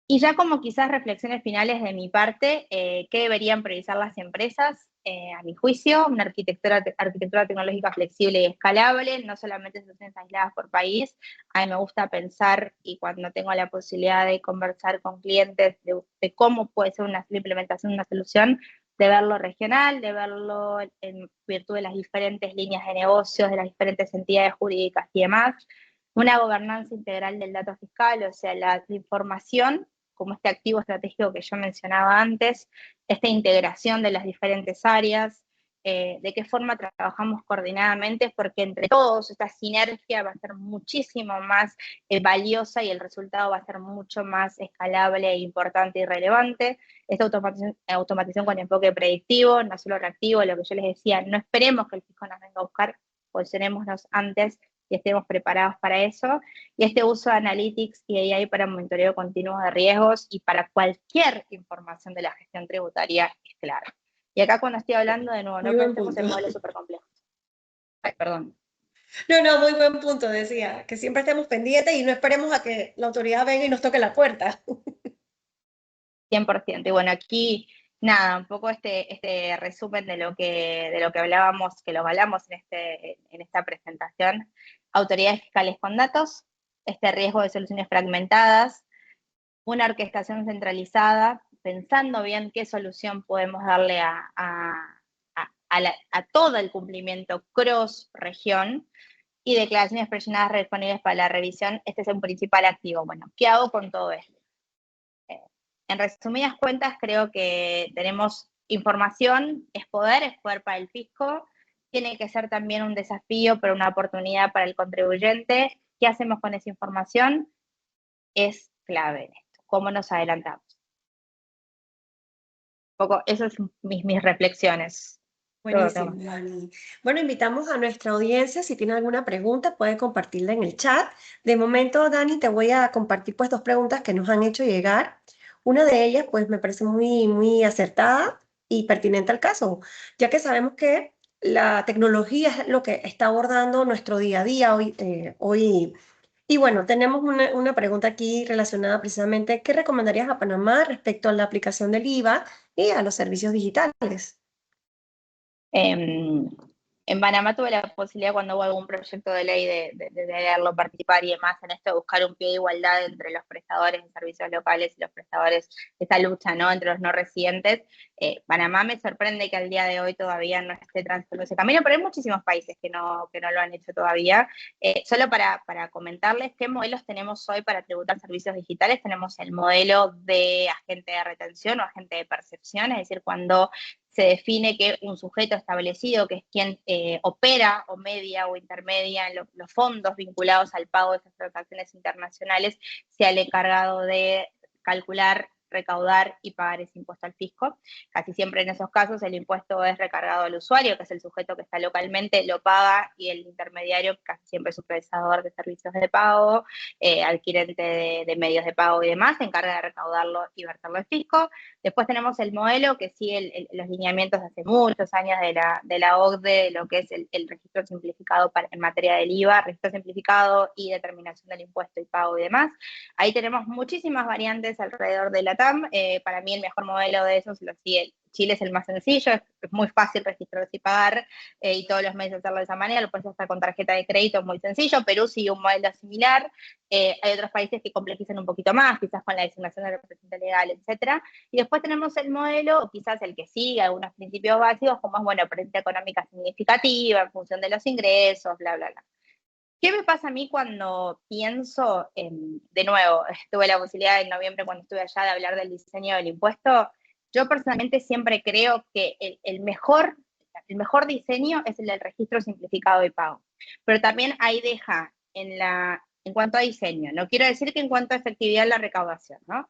Speaker 2: Y ya como quizás reflexiones finales de mi parte, ¿qué deberían priorizar las empresas? A mi juicio, una arquitectura tecnológica flexible y escalable, no solamente soluciones aisladas por país. A mí me gusta pensar, y cuando tengo la posibilidad de conversar con clientes de cómo puede ser la implementación de una solución, de verlo regional, de verlo en virtud de las diferentes líneas de negocios, de las diferentes entidades jurídicas y demás. Una gobernanza integral del dato fiscal, o sea, la información como este activo estratégico que yo mencionaba antes, esta integración de las diferentes áreas, de qué forma trabajamos coordinadamente, porque entre todos esta sinergia va a ser muchísimo más valiosa, y el resultado va a ser mucho más escalable, importante y relevante. Esta automatización con enfoque predictivo, no solo reactivo, lo que yo les decía, no esperemos que el fisco nos venga a buscar, posicionémonos antes y estemos preparados para eso. Y este uso de Analytics y AI para monitoreo continuo de riesgos y para cualquier información de la gestión tributaria es claro. Y acá cuando estoy hablando, de nuevo, no pensemos en modelos súper complejos. Ay, perdón.
Speaker 1: No, muy buen punto, decía, que siempre estemos pendientes y no esperemos a que la autoridad venga y nos toque la puerta.
Speaker 2: 100%. Y bueno, aquí, nada, un poco este resumen de lo que hablábamos, que lo hablamos en esta presentación. Autoridades fiscales con datos, este riesgo de soluciones fragmentadas, una orquestación centralizada, pensando bien qué solución podemos darle a todo el cumplimiento cross-región, y declaraciones presionadas disponibles para la revisión. Este es un principal activo. Bueno, ¿qué hago con todo esto? En resumidas cuentas, creo que tenemos información, es poder para el fisco, tiene que ser también un desafío, pero una oportunidad para el contribuyente, ¿Qué hacemos con esa información? Es clave en esto. ¿Cómo nos adelantamos? Un poco, esas son mis reflexiones.
Speaker 1: Buenísimo, Dani. Bueno, invitamos a nuestra audiencia, si tiene alguna pregunta, puede compartirla en el chat. De momento, Dani, te voy a compartir pues 2 preguntas que nos han hecho llegar. Una de ellas, pues me parece muy acertada y pertinente al caso, ya que sabemos que la tecnología es lo que está abordando nuestro día a día hoy. Y bueno, tenemos una pregunta aquí relacionada precisamente, ¿qué recomendarías a Panamá respecto a la aplicación del IVA y a los servicios digitales?
Speaker 2: En Panamá tuve la posibilidad cuando hubo algún proyecto de ley de leerlo, participar y demás en esto, de buscar un pie de igualdad entre los prestadores de servicios locales y los prestadores de esta lucha, ¿no?, entre los no residentes. Panamá me sorprende que al día de hoy todavía no esté transitando ese camino, pero hay muchísimos países que no lo han hecho todavía. Solo para comentarles qué modelos tenemos hoy para tributar servicios digitales, tenemos el modelo de agente de retención o agente de percepción, es decir, cuando se define que un sujeto establecido, que es quien opera o media o intermedia en los fondos vinculados al pago de esas transacciones internacionales, sea el encargado de calcular, recaudar y pagar ese impuesto al fisco. Casi siempre en esos casos el impuesto es recargado al usuario, que es el sujeto que está localmente, lo paga, y el intermediario, casi siempre es un procesador de servicios de pago, adquirente de medios de pago y demás, se encarga de recaudarlo y verterlo al fisco. Después tenemos el modelo que sigue los lineamientos de hace muchos años de la OCDE, de lo que es el registro simplificado en materia del IVA, registro simplificado y determinación del impuesto y pago y demás. Ahí tenemos muchísimas variantes alrededor de la TAM. Para mí el mejor modelo de esos lo sigue Chile, es el más sencillo, es muy fácil registrarse y pagar, y todos los meses hacerlo de esa manera, lo puedes hacer con tarjeta de crédito, muy sencillo. Perú sigue un modelo similar. Hay otros países que complejizan un poquito más, quizás con la designación de representante legal, etcétera. Y después tenemos el modelo, o quizás el que sigue algunos principios básicos, como es, bueno, presencia económica significativa en función de los ingresos, bla, bla, bla. ¿Qué me pasa a mí cuando pienso de nuevo, tuve la posibilidad en noviembre cuando estuve allá de hablar del diseño del impuesto? Yo personalmente siempre creo que el mejor diseño es el del registro simplificado de pago. Pero también ahí deja en cuanto a diseño, no quiero decir que en cuanto a efectividad la recaudación, ¿no?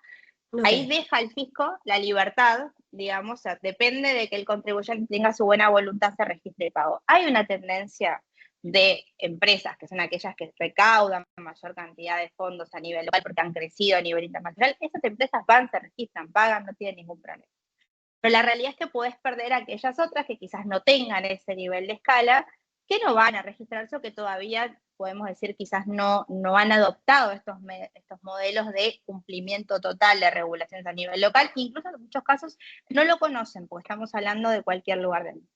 Speaker 2: Ahí deja al fisco la libertad, digamos, o sea, depende de que el contribuyente tenga su buena voluntad, se registre el pago. Hay una tendencia de empresas, que son aquellas que recaudan mayor cantidad de fondos a nivel local porque han crecido a nivel internacional. Esas empresas van, se registran, pagan, no tienen ningún problema. Pero la realidad es que puedes perder a aquellas otras que quizás no tengan ese nivel de escala, que no van a registrarse o que todavía, podemos decir, quizás no han adoptado estos modelos de cumplimiento total de regulaciones a nivel local, incluso en muchos casos no lo conocen, porque estamos hablando de cualquier lugar del mundo.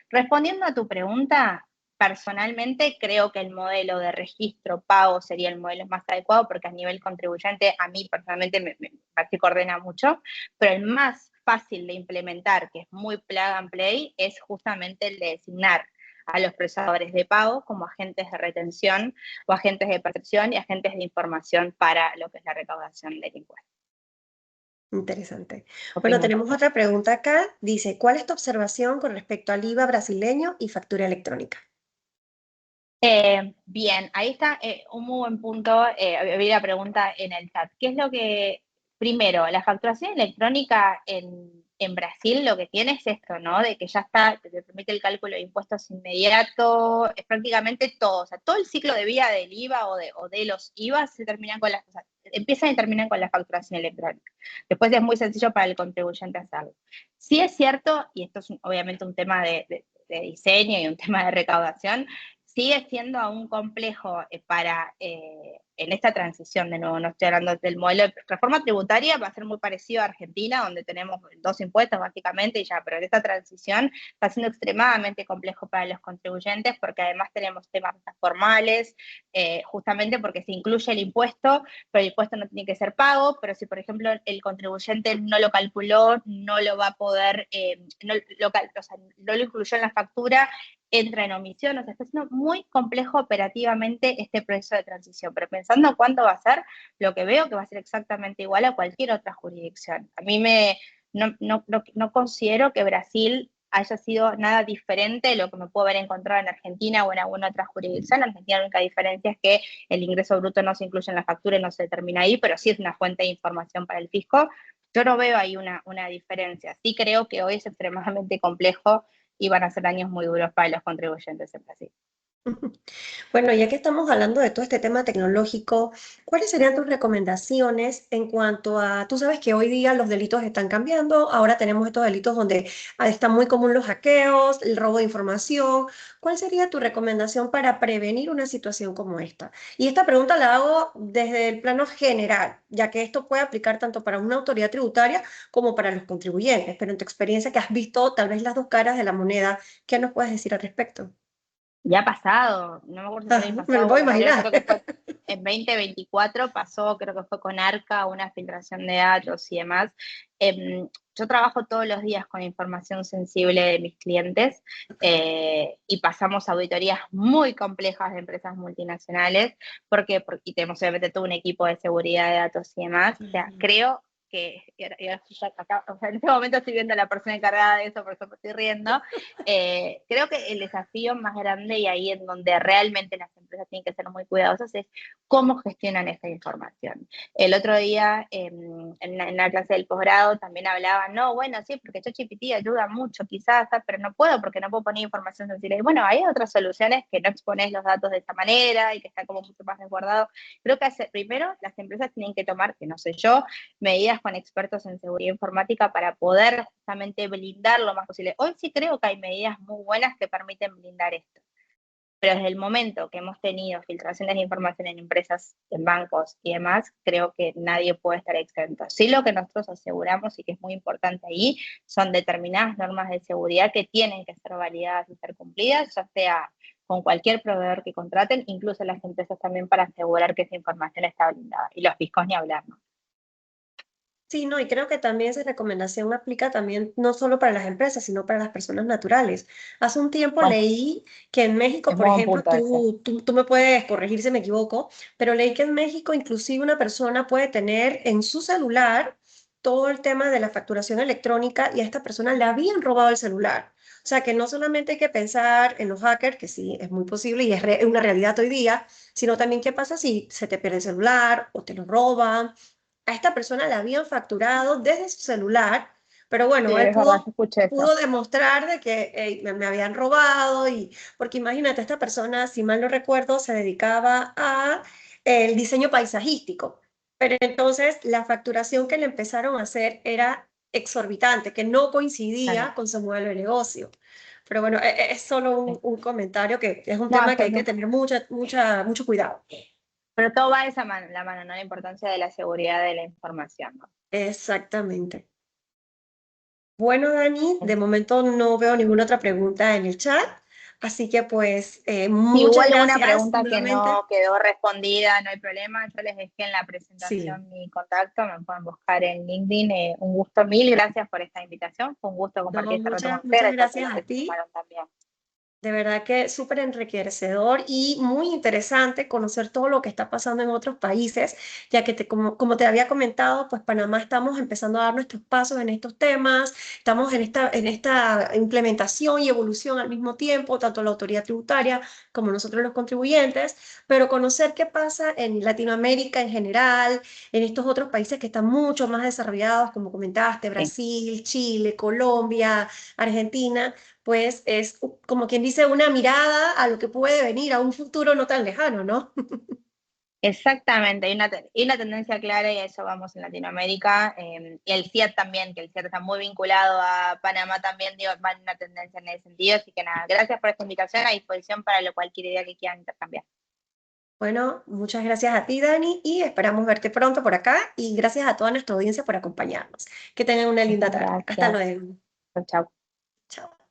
Speaker 2: Respondiendo a tu pregunta, personalmente creo que el modelo de registro pago sería el modelo más adecuado, porque a nivel contribuyente a mí personalmente me parece que ordena mucho, pero el más fácil de implementar, que es muy plug and play, es justamente el de designar a los procesadores de pago como agentes de retención o agentes de percepción y agentes de información para lo que es la recaudación del impuesto.
Speaker 1: Interesante. Bueno,
Speaker 2: ¿Opinas?
Speaker 1: tenemos otra pregunta acá. Dice, ¿cuál es tu observación con respecto al IVA brasileño y factura electrónica?
Speaker 2: Bien, ahí está un muy buen punto. Había la pregunta en el chat. ¿Qué es lo que, primero, la facturación electrónica en Brasil lo que tiene es esto, ¿no? De que ya está, te permite el cálculo de impuestos inmediato, es prácticamente todo, o sea, todo el ciclo de vida del IVA o de los IVA se terminan con o sea, empiezan y terminan con la facturación electrónica. Después es muy sencillo para el contribuyente hacerlo. Sí es cierto, y esto es obviamente un tema de diseño y un tema de recaudación, sigue siendo aún complejo en esta transición, de nuevo, no estoy hablando del modelo de reforma tributaria, va a ser muy parecido a Argentina, donde tenemos 2 impuestos básicamente y ya, pero en esta transición está siendo extremadamente complejo para los contribuyentes, porque además tenemos temas formales, justamente porque se incluye el impuesto, pero el impuesto no tiene que ser pago, pero si por ejemplo el contribuyente no lo calculó, no lo va a poder, o sea, no lo incluyó en la factura, entra en omisión, o sea, está siendo muy complejo operativamente este proceso de transición, pero pensando cuánto va a ser, lo que veo que va a ser exactamente igual a cualquier otra jurisdicción. A mí no considero que Brasil haya sido nada diferente de lo que me puedo haber encontrado en Argentina o en alguna otra jurisdicción. En Argentina la única diferencia es que el ingreso bruto no se incluye en la factura y no se determina ahí, pero sí es una fuente de información para el fisco. Yo no veo ahí una diferencia. Sí creo que hoy es extremadamente complejo y van a ser años muy duros para los contribuyentes en Brasil.
Speaker 1: Bueno, ya que estamos hablando de todo este tema tecnológico, ¿cuáles serían tus recomendaciones en cuanto a, tú sabes que hoy día los delitos están cambiando, ahora tenemos estos delitos donde están muy común los hackeos, el robo de información? ¿Cuál sería tu recomendación para prevenir una situación como esta? Y esta pregunta la hago desde el plano general, ya que esto puede aplicar tanto para una autoridad tributaria como para los contribuyentes, pero en tu experiencia que has visto tal vez las dos caras de la moneda, ¿qué nos puedes decir al respecto?
Speaker 2: Ya ha pasado, no me acuerdo si fue el año
Speaker 1: Me lo
Speaker 2: pasado o
Speaker 1: puedo
Speaker 2: el anterior,
Speaker 1: imaginar.
Speaker 2: creo que fue en 2024, pasó, creo que fue con ARCA, una filtración de datos y demás. Yo trabajo todos los días con información sensible de mis clientes y pasamos auditorías muy complejas de empresas multinacionales, porque tenemos obviamente todo un equipo de seguridad de datos y demás. O sea, creo que, o sea, en este momento estoy viendo a la persona encargada de eso, por eso me estoy riendo. Creo que el desafío más grande y ahí en donde realmente las empresas tienen que ser muy cuidadosas es cómo gestionan esta información. El otro día en la clase del posgrado también hablaban, no, bueno, sí, porque ChatGPT ayuda mucho quizás, pero no puedo porque no puedo poner información sensible. Y bueno, hay otras soluciones que no expones los datos de esta manera y que está como mucho más resguardado. Creo que primero las empresas tienen que tomar, que no sé yo, medidas con expertos en seguridad informática para poder justamente blindar lo más posible. Hoy sí creo que hay medidas muy buenas que permiten blindar esto. Pero desde el momento que hemos tenido filtraciones de información en empresas, en bancos y demás, creo que nadie puede estar exento. Sí, lo que nosotros aseguramos y que es muy importante ahí son determinadas normas de seguridad que tienen que ser validadas y ser cumplidas, ya sea con cualquier proveedor que contraten, incluso las empresas también para asegurar que esa información está blindada. Y los fiscos ni hablar, ¿no?
Speaker 1: Sí, no, y creo que también esa recomendación aplica también no solo para las empresas, sino para las personas naturales. Hace un tiempo
Speaker 2: Bueno,
Speaker 1: leí que en México,
Speaker 2: es
Speaker 1: por
Speaker 2: muy buen
Speaker 1: ejemplo,
Speaker 2: punto ese.
Speaker 1: tú me puedes corregir si me equivoco, pero leí que en México inclusive una persona puede tener en su celular todo el tema de la facturación electrónica y a esta persona le habían robado el celular. O sea, que no solamente hay que pensar en los hackers, que sí, es muy posible y es una realidad hoy día, sino también qué pasa si se te pierde el celular o te lo roban. A esta persona le habían facturado desde su celular, pero
Speaker 2: Sí,
Speaker 1: bueno, él
Speaker 2: es verdad, yo
Speaker 1: pudo,
Speaker 2: escuché eso.
Speaker 1: pudo demostrar de que me habían robado y porque imagínate, esta persona, si mal no recuerdo, se dedicaba a el diseño paisajístico, pero entonces la facturación que le empezaron a hacer era exorbitante, que no
Speaker 2: Claro.
Speaker 1: coincidía con su modelo de negocio. Pero bueno, es solo un comentario que es un
Speaker 2: No,
Speaker 1: tema que hay que tener mucho cuidado.
Speaker 2: pero todo va de esa mano, la mano, ¿no? La importancia de la seguridad de la información, ¿no?
Speaker 1: Exactamente. Bueno, Dani, de momento no veo ninguna otra pregunta en el chat, así que pues
Speaker 2: Si hubo
Speaker 1: muchas
Speaker 2: alguna
Speaker 1: gracias
Speaker 2: pregunta que
Speaker 1: nuevamente.
Speaker 2: no quedó respondida, no hay problema. Yo les dejé en la
Speaker 1: Sí,
Speaker 2: presentación mi contacto, me pueden buscar en LinkedIn. Un gusto, mil gracias por esta invitación. Fue un gusto compartir
Speaker 1: no,
Speaker 2: este rato con ustedes.
Speaker 1: muchas
Speaker 2: Gracias a todos
Speaker 1: gracias
Speaker 2: los
Speaker 1: a
Speaker 2: que se
Speaker 1: ti.
Speaker 2: sumaron también.
Speaker 1: De verdad que súper enriquecedor y muy interesante conocer todo lo que está pasando en otros países, ya que como te había comentado, pues Panamá estamos empezando a dar nuestros pasos en estos temas, estamos en esta implementación y evolución al mismo tiempo, tanto la autoridad tributaria como nosotros los contribuyentes, pero conocer qué pasa en Latinoamérica en general, en estos otros países que están mucho más desarrollados, como comentaste,
Speaker 2: Sí,
Speaker 1: Brasil, Chile, Colombia, Argentina, pues es como quien dice una mirada a lo que puede venir, a un futuro no tan lejano, ¿no?
Speaker 2: exactamente. Hay una tendencia clara y a eso vamos en Latinoamérica. Y el CIAT también, que el CIAT está muy vinculado a Panamá también, digo, va en una tendencia en ese sentido. Así que nada, gracias por esta invitación, a disposición para cualquier idea que quieran intercambiar.
Speaker 1: Bueno, muchas gracias a ti, Dani, y esperamos verte pronto por acá y gracias a toda nuestra audiencia por acompañarnos. Que tengan una linda
Speaker 2: Muchas
Speaker 1: tarde. Hasta
Speaker 2: gracias.
Speaker 1: luego.
Speaker 2: Chao.
Speaker 1: Chao.